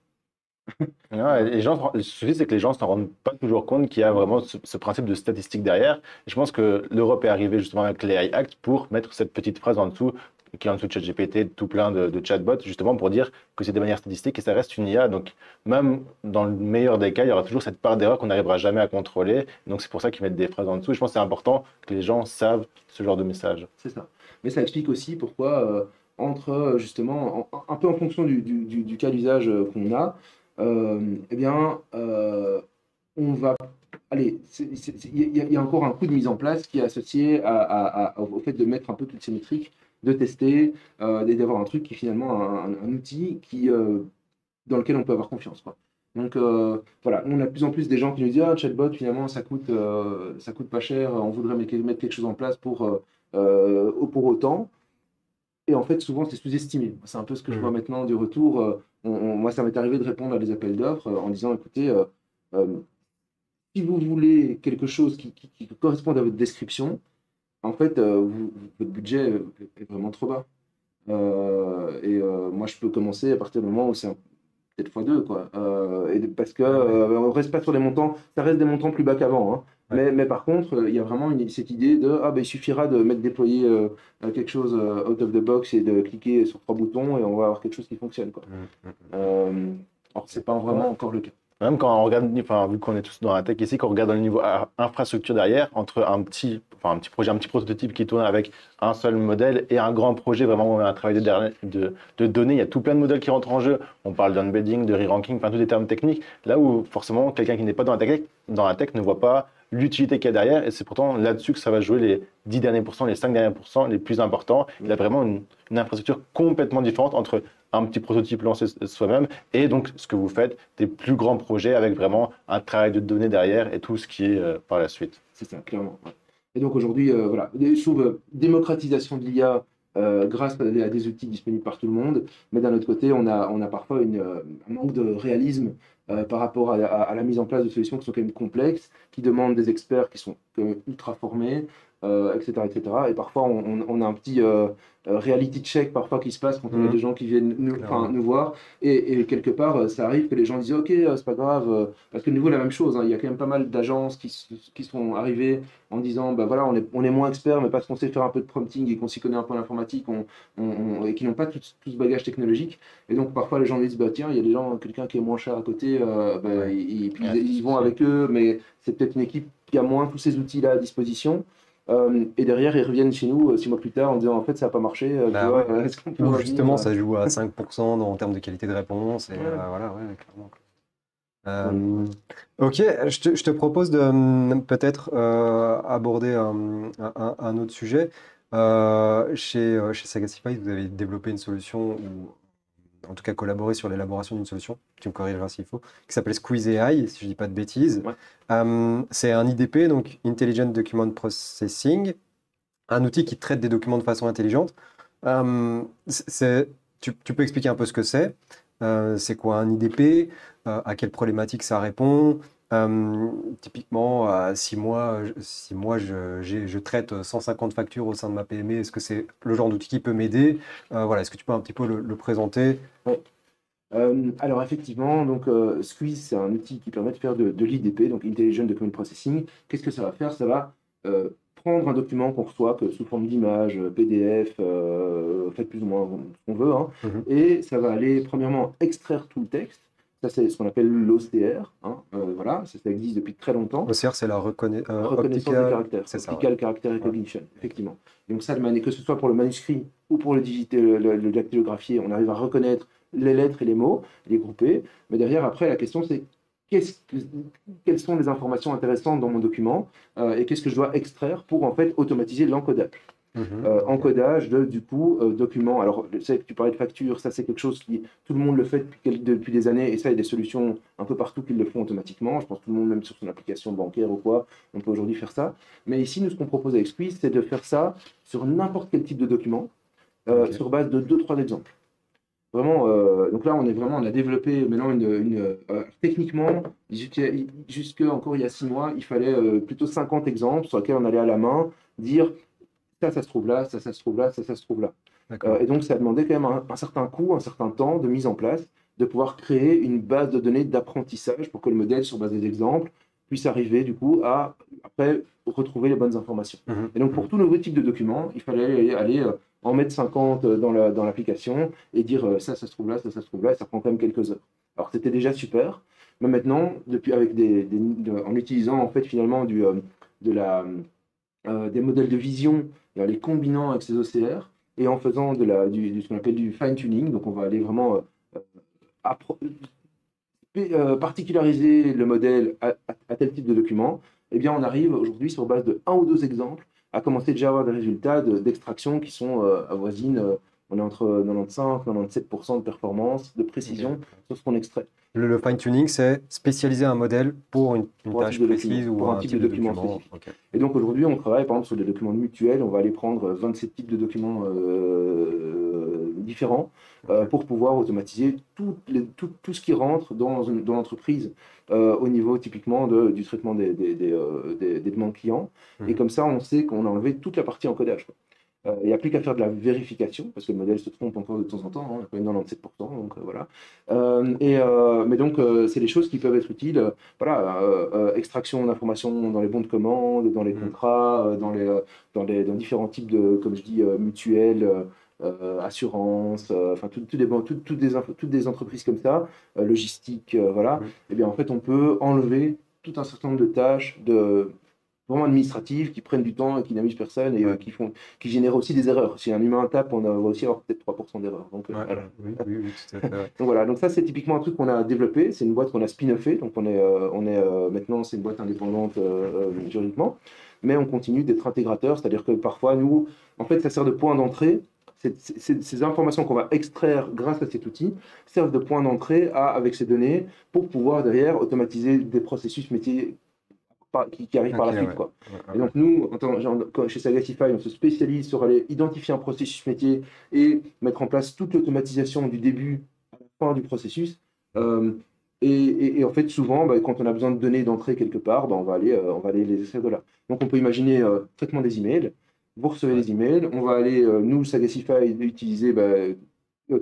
Ouais, le souci, c'est que les gens ne s'en rendent pas toujours compte qu'il y a vraiment ce principe de statistique derrière. Et je pense que l'Europe est arrivée justement avec l'AI Act pour mettre cette petite phrase en dessous, qui est en dessous de ChatGPT, tout plein de chatbots, justement pour dire que c'est des manières statistiques et ça reste une IA. Donc, même dans le meilleur des cas, il y aura toujours cette part d'erreur qu'on n'arrivera jamais à contrôler. Donc, c'est pour ça qu'ils mettent des phrases en dessous. Et je pense que c'est important que les gens savent ce genre de message. C'est ça. Mais ça explique aussi pourquoi, justement, un peu en fonction du cas d'usage qu'on a, eh bien, on va. Allez, il y a encore un coût de mise en place qui est associé au fait de mettre un peu toutes ces métriques, de tester, et d'avoir un truc qui est finalement un outil dans lequel on peut avoir confiance, quoi. Donc voilà, on a de plus en plus des gens qui nous disent ah, chatbot, finalement, ça coûte pas cher, on voudrait mettre quelque chose en place pour autant. Et en fait, souvent, c'est sous-estimé. C'est un peu ce que je vois maintenant du retour. Moi, ça m'est arrivé de répondre à des appels d'offres en disant, écoutez, si vous voulez quelque chose qui corresponde à votre description, en fait, votre budget est vraiment trop bas. Moi, je peux commencer à partir du moment où c'est peut-être x2, quoi. Parce que on reste pas sur des montants, ça reste des montants plus bas qu'avant, hein. Mais par contre, il y a vraiment cette idée de il suffira de déployer quelque chose out of the box et de cliquer sur 3 boutons et on va avoir quelque chose qui fonctionne, quoi. Or, c'est pas vraiment encore le cas. Même quand on regarde, enfin, vu qu'on est tous dans la tech ici, quand on regarde dans le niveau infrastructure derrière, entre un petit projet, un petit prototype qui tourne avec un seul modèle et un grand projet, vraiment un travail de données, il y a tout plein de modèles qui rentrent en jeu. On parle d'embedding, de re-ranking, enfin tous des termes techniques. Là où forcément quelqu'un qui n'est pas dans la tech ne voit pas l'utilité qu'il y a derrière, et c'est pourtant là-dessus que ça va jouer les 10 derniers pourcents, les 5 derniers pourcents les plus importants. Il y a vraiment une infrastructure complètement différente entre un petit prototype lancé soi-même et donc ce que vous faites, des plus grands projets avec vraiment un travail de données derrière et tout ce qui est par la suite. C'est ça, clairement. Ouais. Et donc aujourd'hui, voilà, je trouve démocratisation de l'IA grâce à des outils disponibles par tout le monde, mais d'un autre côté, on a parfois un manque de réalisme par rapport à la mise en place de solutions qui sont quand même complexes, qui demandent des experts qui sont quand même ultra formés, etc., etc. Et parfois, on a un petit reality check parfois qui se passe quand on a des gens qui viennent nous voir. Et quelque part, ça arrive que les gens disent « Ok, c'est pas grave. » Parce que de nouveau, la même chose. Hein, il y a quand même pas mal d'agences qui sont arrivées en disant bah, « Voilà, on est moins experts, mais parce qu'on sait faire un peu de prompting et qu'on s'y connaît un peu en informatique, et qui n'ont pas tout ce bagage technologique. » Et donc, parfois, les gens disent bah, « Tiens, il y a quelqu'un qui est moins cher à côté. puis ils y vont avec eux, mais c'est peut-être une équipe qui a moins tous ces outils-là à disposition. Et derrière, ils reviennent chez nous 6 mois plus tard en disant en fait ça n'a pas marché. Est-ce qu'on peut Ou revenir, justement, ça joue à 5% en termes de qualité de réponse. Et Ouais. voilà, ouais, clairement. Ok, je te propose de peut-être aborder un autre sujet. Chez Sagacify, vous avez développé une solution, ou en tout cas collaboré sur l'élaboration d'une solution, tu me corrigeras s'il faut, qui s'appelle Squeeze AI, si je ne dis pas de bêtises. Ouais. C'est un IDP, donc Intelligent Document Processing, un outil qui traite des documents de façon intelligente. Tu peux expliquer un peu ce que c'est? C'est quoi un IDP? À quelle problématique ça répond? Typiquement, si moi je traite 150 factures au sein de ma PME, est-ce que c'est le genre d'outil qui peut m'aider? Voilà, est-ce que tu peux un petit peu le présenter? Alors effectivement, donc Squeeze, c'est un outil qui permet de faire de l'IDP, donc Intelligent Document Processing. Qu'est-ce que ça va faire? Ça va prendre un document qu'on reçoit que sous forme d'image, PDF, fait plus ou moins ce qu'on veut, hein, et ça va aller premièrement extraire tout le texte. Ça, c'est ce qu'on appelle l'OCR. Hein, voilà, ça existe depuis très longtemps. OCR, c'est la reconnaissance des caractères, Optical Character Recognition, effectivement. Et donc ça, que ce soit pour le manuscrit ou pour le dactylographié, on arrive à reconnaître les lettres et les mots, les grouper. Mais derrière, après, la question, c'est quelles sont les informations intéressantes dans mon document et qu'est-ce que je dois extraire pour, en fait, automatiser l'encodage. Encodage du coup, document. Alors, je sais que tu parlais de facture, ça c'est quelque chose qui, tout le monde le fait depuis des années, et ça, il y a des solutions un peu partout qui le font automatiquement. Je pense que tout le monde, même sur son application bancaire ou quoi, on peut aujourd'hui faire ça. Mais ici, nous, ce qu'on propose avec Squeeze, c'est de faire ça sur n'importe quel type de document, sur base de 2-3 exemples. Vraiment, donc là, on a développé maintenant techniquement, jusque encore il y a 6 mois, il fallait plutôt 50 exemples sur lesquels on allait à la main dire ça se trouve là, ça se trouve là, ça se trouve là. Et donc, ça a demandé quand même un certain coût, un certain temps de mise en place, de pouvoir créer une base de données d'apprentissage pour que le modèle, sur base des exemples, puisse arriver du coup à, après, retrouver les bonnes informations. Et donc, pour tout nouveau type de document, il fallait aller en mettre 50 dans l'application et dire ça se trouve là, ça se trouve là, et ça prend quand même quelques heures. Alors, c'était déjà super, mais maintenant, depuis, en utilisant en fait finalement des modèles de vision et en les combinant avec ces OCR et en faisant ce qu'on appelle du fine-tuning, donc on va aller vraiment particulariser le modèle à tel type de document, eh bien on arrive aujourd'hui sur base de 1 ou 2 exemples à commencer déjà à avoir des résultats d'extraction qui sont avoisinent, on est entre 95 et 97% de performance, de précision sur ce qu'on extrait. Le fine-tuning, c'est spécialiser un modèle pour une tâche précise ou pour un type de document spécifique. Okay. Et donc aujourd'hui, on travaille par exemple sur des documents mutuels. On va aller prendre 27 types de documents différents pour pouvoir automatiser tout ce qui rentre dans l'entreprise au niveau typiquement du traitement des demandes clients. Et comme ça, on sait qu'on a enlevé toute la partie encodage. Il n'y a plus qu'à faire de la vérification, parce que le modèle se trompe encore de temps en temps, hein, quand même 97%, donc voilà. Mais donc, c'est des choses qui peuvent être utiles. Extraction d'informations dans les bons de commande, dans les contrats, dans différents types de, comme je dis, mutuelles, assurance, enfin toutes des entreprises comme ça, logistique, voilà. Et bien en fait, on peut enlever tout un certain nombre de tâches vraiment administratives qui prennent du temps et qui n'amusent personne et qui génèrent aussi des erreurs. Si un humain tape, on va aussi avoir peut-être 3% d'erreurs. Donc, voilà. Oui, tout à fait. Ouais. Donc voilà, donc ça c'est typiquement un truc qu'on a développé, c'est une boîte qu'on a spin-offé, donc maintenant c'est une boîte indépendante juridiquement, mais on continue d'être intégrateur, c'est-à-dire que parfois nous, en fait ça sert de point d'entrée. Ces informations qu'on va extraire grâce à cet outil servent de point d'entrée avec ces données pour pouvoir derrière automatiser des processus métiers qui arrivent par la suite. Quoi. Et donc nous, chez Sagacify, on se spécialise sur aller identifier un processus métier et mettre en place toute l'automatisation du début à la fin du processus. Et en fait, souvent, quand on a besoin de données d'entrée quelque part, on va aller les extraire de là. Donc on peut imaginer traitement des emails. Vous recevez les emails, on va aller, nous, Sagacify, utiliser,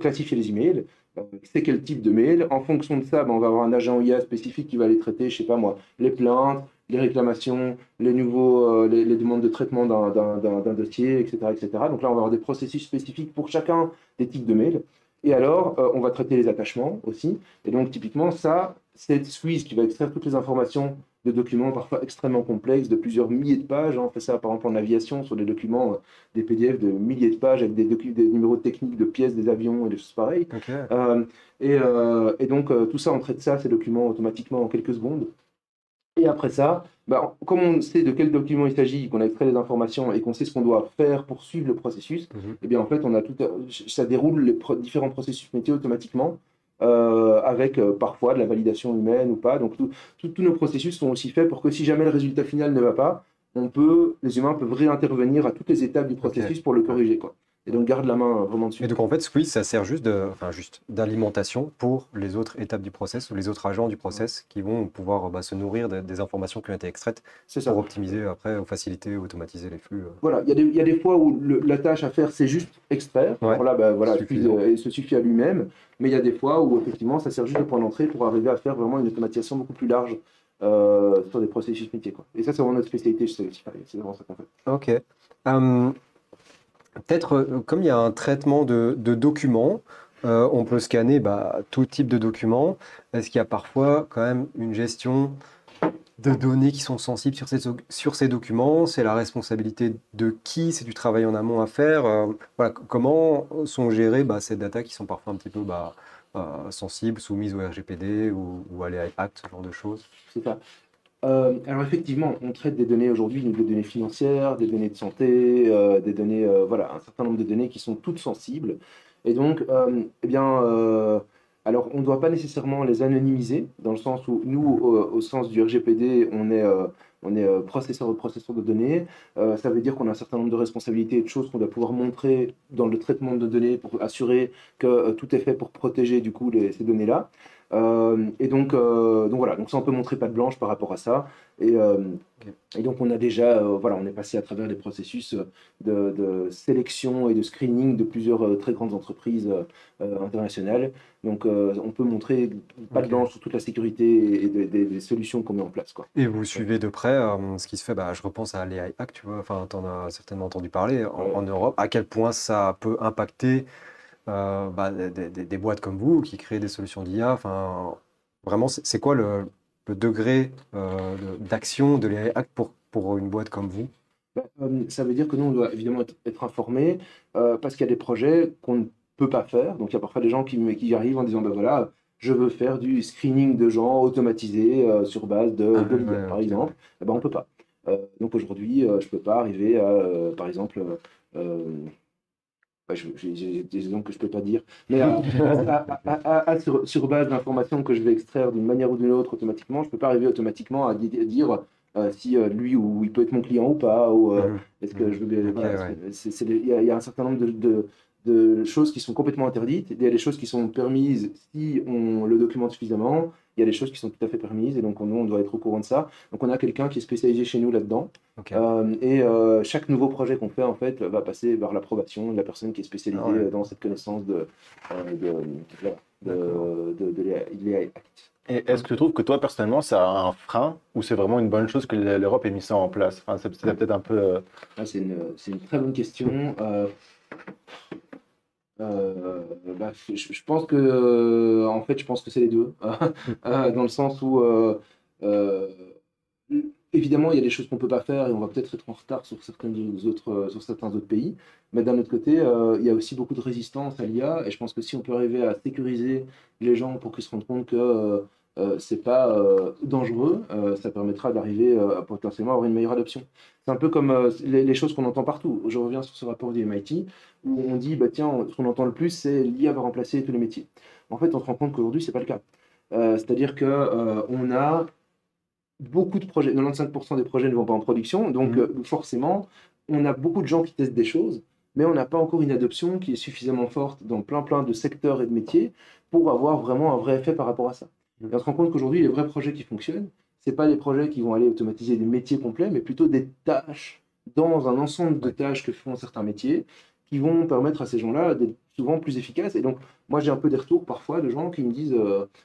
classifier les emails. C'est quel type de mail. En fonction de ça, on va avoir un agent IA spécifique qui va aller traiter, je sais pas moi, les plaintes, les réclamations, les demandes de traitement d'un dossier, etc., etc. Donc là, on va avoir des processus spécifiques pour chacun des types de mails. Et alors, on va traiter les attachements aussi. Et donc, typiquement, ça, c'est Squeeze qui va extraire toutes les informations de documents parfois extrêmement complexes, de plusieurs milliers de pages. On fait ça, par exemple, en aviation, sur des documents, des PDF de milliers de pages, avec des numéros techniques de pièces des avions et des choses pareilles. Ok. Et donc, tout ça, on traite ça, ces documents, automatiquement en quelques secondes. Et après ça, bah, comme on sait de quel document il s'agit, qu'on a extrait les informations et qu'on sait ce qu'on doit faire pour suivre le processus, eh bien en fait, on a ça déroule les différents processus métiers automatiquement, avec parfois de la validation humaine ou pas. Donc tous nos processus sont aussi faits pour que si jamais le résultat final ne va pas, les humains peuvent réintervenir à toutes les étapes du processus pour le corriger, quoi. Et donc garde la main vraiment dessus. Et donc en fait, Squeeze, ça sert juste d'alimentation pour les autres étapes du process ou les autres agents du process qui vont pouvoir se nourrir des informations qui ont été extraites C'est ça. pour optimiser après, ou faciliter, automatiser les flux. Voilà, il y a des fois où la tâche à faire, c'est juste extraire. Ouais, Alors là, bah, voilà, suffisant. il se suffit à lui-même. Mais il y a des fois où, effectivement, ça sert juste de point d'entrée pour arriver à faire vraiment une automatisation beaucoup plus large sur des processus métiers, quoi. Et ça, c'est vraiment notre spécialité chez Spotify. C'est vraiment ça qu'on fait. Ok. Peut-être, comme il y a un traitement de documents, on peut scanner tout type de documents. Est-ce qu'il y a parfois quand même une gestion de données qui sont sensibles sur ces documents? C'est la responsabilité de qui? C'est du travail en amont à faire? Voilà, comment sont gérées ces datas qui sont parfois un petit peu sensibles, soumises au RGPD ou à l'AI Act, ce genre de choses? C'est ça. Alors effectivement, on traite des données aujourd'hui, des données financières, des données de santé, des données, voilà, un certain nombre de données qui sont toutes sensibles. Et donc, alors on ne doit pas nécessairement les anonymiser, dans le sens où nous, au sens du RGPD, on est processeur de données. Ça veut dire qu'on a un certain nombre de responsabilités et de choses qu'on doit pouvoir montrer dans le traitement de données pour assurer que tout est fait pour protéger du coup ces données-là. Et donc voilà, donc ça on peut montrer patte blanche par rapport à ça. Et donc on a déjà, voilà, on est passé à travers des processus de sélection et de screening de plusieurs très grandes entreprises internationales. Donc on peut montrer patte blanche sur toute la sécurité et des solutions qu'on met en place, quoi. Et vous suivez de près ce qui se fait, je repense à l'AI Act, tu vois, enfin, tu en as certainement entendu parler en Europe, à quel point ça peut impacter des boîtes comme vous qui créent des solutions d'IA. Enfin, vraiment, c'est quoi le degré d'action de l'AI Act pour une boîte comme vous? Ça veut dire que nous, on doit évidemment être informés parce qu'il y a des projets qu'on ne peut pas faire. Donc, il y a parfois des gens qui arrivent en disant, ben voilà, je veux faire du screening de gens automatisé sur base de l'IA, par exemple. Eh ben, on ne peut pas. Donc, aujourd'hui, je ne peux pas arriver à, par exemple, j'ai des exemples que je ne peux pas dire, mais sur base d'informations que je vais extraire d'une manière ou d'une autre automatiquement, je ne peux pas arriver automatiquement à dire si lui ou il peut être mon client ou pas, ou est-ce que je veux bien. Voilà, il y a un certain nombre de choses qui sont complètement interdites, il y a des choses qui sont permises si on le documente suffisamment, il y a des choses qui sont tout à fait permises, et donc nous, on doit être au courant de ça. Donc on a quelqu'un qui est spécialisé chez nous là-dedans. Ok. Chaque nouveau projet qu'on fait, en fait, va passer par l'approbation de la personne qui est spécialisée dans cette connaissance de l'AI Act. Et est-ce que tu trouves que toi, personnellement, c'est un frein ou c'est vraiment une bonne chose que l'Europe ait mis ça en place? Enfin, c'est peut-être un peu... C'est une très bonne question. Je pense que, en fait, je pense que c'est les deux, dans le sens où, évidemment, il y a des choses qu'on ne peut pas faire et on va peut-être être en retard sur certains autres pays, mais d'un autre côté, il y a aussi beaucoup de résistance à l'IA et je pense que si on peut arriver à sécuriser les gens pour qu'ils se rendent compte que c'est pas dangereux, ça permettra d'arriver à potentiellement avoir une meilleure adoption. C'est un peu comme les choses qu'on entend partout. Je reviens sur ce rapport du MIT où on dit, bah, tiens, ce qu'on entend le plus, c'est l'IA va remplacer tous les métiers. En fait, on se rend compte qu'aujourd'hui, ce n'est pas le cas. C'est-à-dire qu'on a beaucoup de projets, 95% des projets ne vont pas en production, donc forcément, on a beaucoup de gens qui testent des choses, mais on n'a pas encore une adoption qui est suffisamment forte dans plein de secteurs et de métiers pour avoir vraiment un vrai effet par rapport à ça. Et on se rend compte qu'aujourd'hui, les vrais projets qui fonctionnent, ce n'est pas les projets qui vont aller automatiser des métiers complets, mais plutôt des tâches dans un ensemble de tâches que font certains métiers qui vont permettre à ces gens-là d'être souvent plus efficaces. Et donc, moi, j'ai un peu des retours parfois de gens qui me disent,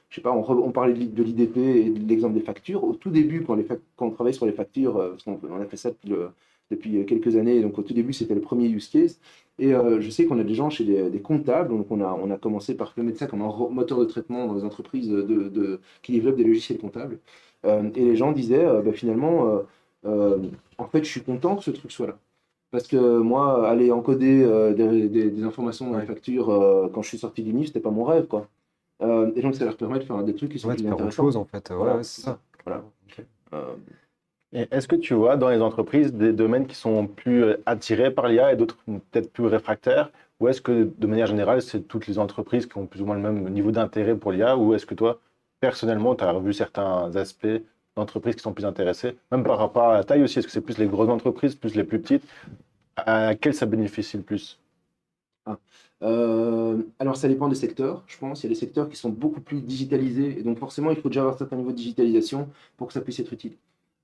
je sais pas, on parlait de l'IDP et de l'exemple des factures. Au tout début, quand on travaille sur les factures, parce qu'on a fait ça depuis depuis quelques années. Donc au tout début, c'était le premier use case. Et je sais qu'on a des gens chez des comptables, donc on a commencé par mettre ça comme un moteur de traitement dans les entreprises qui développent des logiciels comptables. Et les gens disaient, finalement, en fait, je suis content que ce truc soit là. Parce que moi, aller encoder des informations dans les factures quand je suis sorti du NIF, c'était pas mon rêve, quoi. Et donc, ça leur permet de faire des trucs qui sont Ouais, plus de faire autre intéressants. chose en fait. Voilà, Ouais, c'est ça. Voilà. Ok. Et est-ce que tu vois dans les entreprises des domaines qui sont plus attirés par l'IA et d'autres peut-être plus réfractaires? Ou est-ce que de manière générale, c'est toutes les entreprises qui ont plus ou moins le même niveau d'intérêt pour l'IA? Ou est-ce que toi, personnellement, tu as revu certains aspects d'entreprises qui sont plus intéressées, même par rapport à la taille aussi? Est-ce que c'est plus les grosses entreprises, plus les plus petites? À quelles ça bénéficie le plus? Alors, ça dépend des secteurs, je pense. Il y a des secteurs qui sont beaucoup plus digitalisés. Et donc, forcément, il faut déjà avoir un certain niveau de digitalisation pour que ça puisse être utile.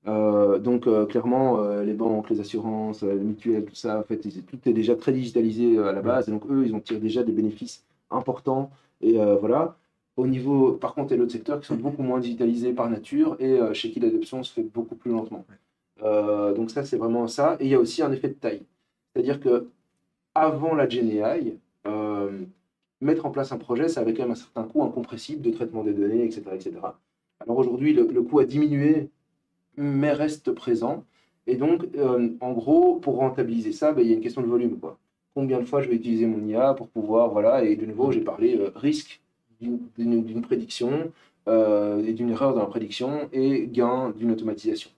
Clairement, les banques, les assurances, les mutuelles, tout ça, en fait, tout est déjà très digitalisé à la base. Et donc, eux, ils en tirent déjà des bénéfices importants. Et voilà. Au niveau, par contre, il y a d'autres secteurs qui sont beaucoup moins digitalisés par nature et chez qui l'adoption se fait beaucoup plus lentement. Donc, ça, c'est vraiment ça. Et il y a aussi un effet de taille. C'est-à-dire que avant la GenAI, mettre en place un projet, ça avait quand même un certain coût incompressible de traitement des données, etc. etc. Alors aujourd'hui, le coût a diminué, mais reste présent. Et donc, en gros, pour rentabiliser ça, il y a une question de volume, quoi. Combien de fois je vais utiliser mon IA pour pouvoir, voilà, et de nouveau, j'ai parlé risque d'une prédiction et d'une erreur dans la prédiction et gain d'une automatisation.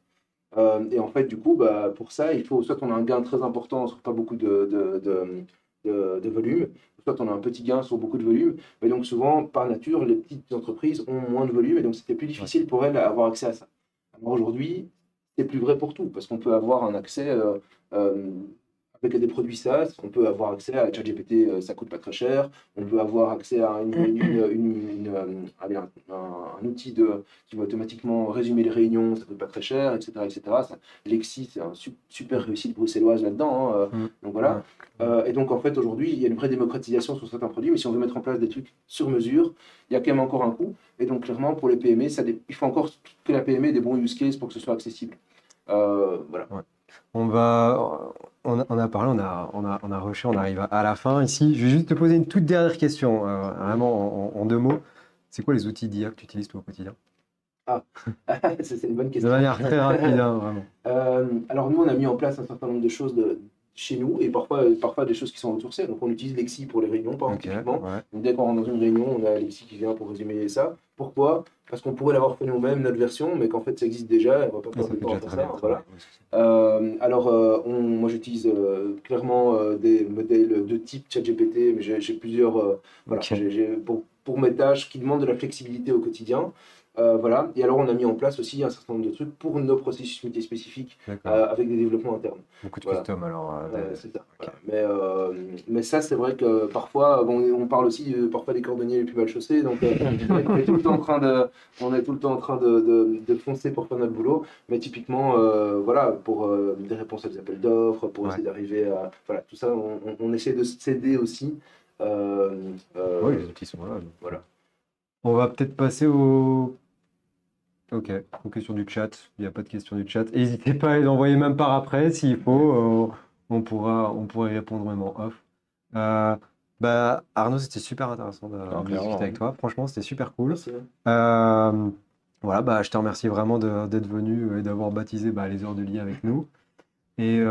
Et en fait, du coup, pour ça, il faut soit on a un gain très important sur pas beaucoup de volume, soit on a un petit gain sur beaucoup de volume. Mais donc souvent, par nature, les petites entreprises ont moins de volume et donc c'était plus difficile pour elles d'avoir accès à ça. Alors aujourd'hui, c'est plus vrai pour tout, parce qu'on peut avoir un accès avec des produits SaaS, on peut avoir accès à ChatGPT, ça coûte pas très cher, on peut avoir accès à un outil qui va automatiquement résumer les réunions, ça coûte pas très cher, etc. etc. Lexi, c'est un super réussite bruxelloise là-dedans, donc voilà. Et donc en fait aujourd'hui, il y a une vraie démocratisation sur certains produits, mais si on veut mettre en place des trucs sur mesure, il y a quand même encore un coût. Et donc clairement pour les PME, il faut encore que la PME ait des bons use cases pour que ce soit accessible. Voilà. Ouais. On a parlé, on a rushé, on arrive à la fin ici. Je vais juste te poser une toute dernière question, vraiment en 2 mots. C'est quoi les outils d'IA que tu utilises toi au quotidien? C'est une bonne De question. manière très rapide, hein, vraiment. Alors nous, on a mis en place un certain nombre de choses chez nous et parfois des choses qui sont outsourcées. Donc on utilise Lexi pour les réunions, par exemple, typiquement. Ouais. Donc, dès qu'on rentre dans une réunion, on a Lexi qui vient pour résumer ça. Pourquoi? Parce qu'on pourrait l'avoir fait nous-mêmes, notre version, mais qu'en fait ça existe déjà, et on va pas Ça perdre fait de temps déjà à faire très ça. bien. Voilà. Ouais. Moi j'utilise clairement des modèles de type ChatGPT, mais j'ai plusieurs voilà, Ok. pour mes tâches qui demandent de la flexibilité au quotidien. Voilà. Et alors on a mis en place aussi un certain nombre de trucs pour nos processus métiers spécifiques D'accord. avec des développements internes. Beaucoup de Voilà. custom alors. C'est ça. Ok. Voilà. Mais ça, c'est vrai que parfois, on parle aussi parfois des cordonniers les plus mal chaussés, donc on est tout le temps en train de foncer pour faire notre boulot. Mais typiquement, voilà, pour des réponses à des appels d'offres, pour essayer d'arriver à, voilà, tout ça, on essaie de s'aider aussi. Oui, les outils sont là. Donc. Voilà. On va peut-être passer aux questions du chat. Il n'y a pas de questions du chat. N'hésitez pas à les envoyer même par après s'il faut. On pourra y répondre même en off. Arnaud, c'était super intéressant de discuter avec toi. Franchement, c'était super cool. Merci. Voilà, je te remercie vraiment d'être venu et d'avoir baptisé les heures de l'IA avec nous. Et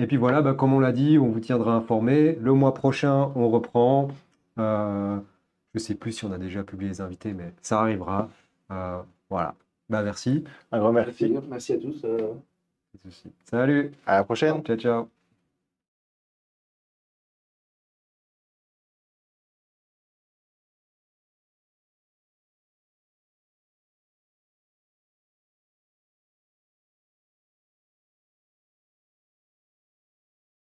puis voilà, comme on l'a dit, on vous tiendra informé. Le mois prochain, on reprend. Je ne sais plus si on a déjà publié les invités, mais ça arrivera. Voilà. Merci. Un grand merci. Merci à tous. Salut. À la prochaine. Ciao, ciao.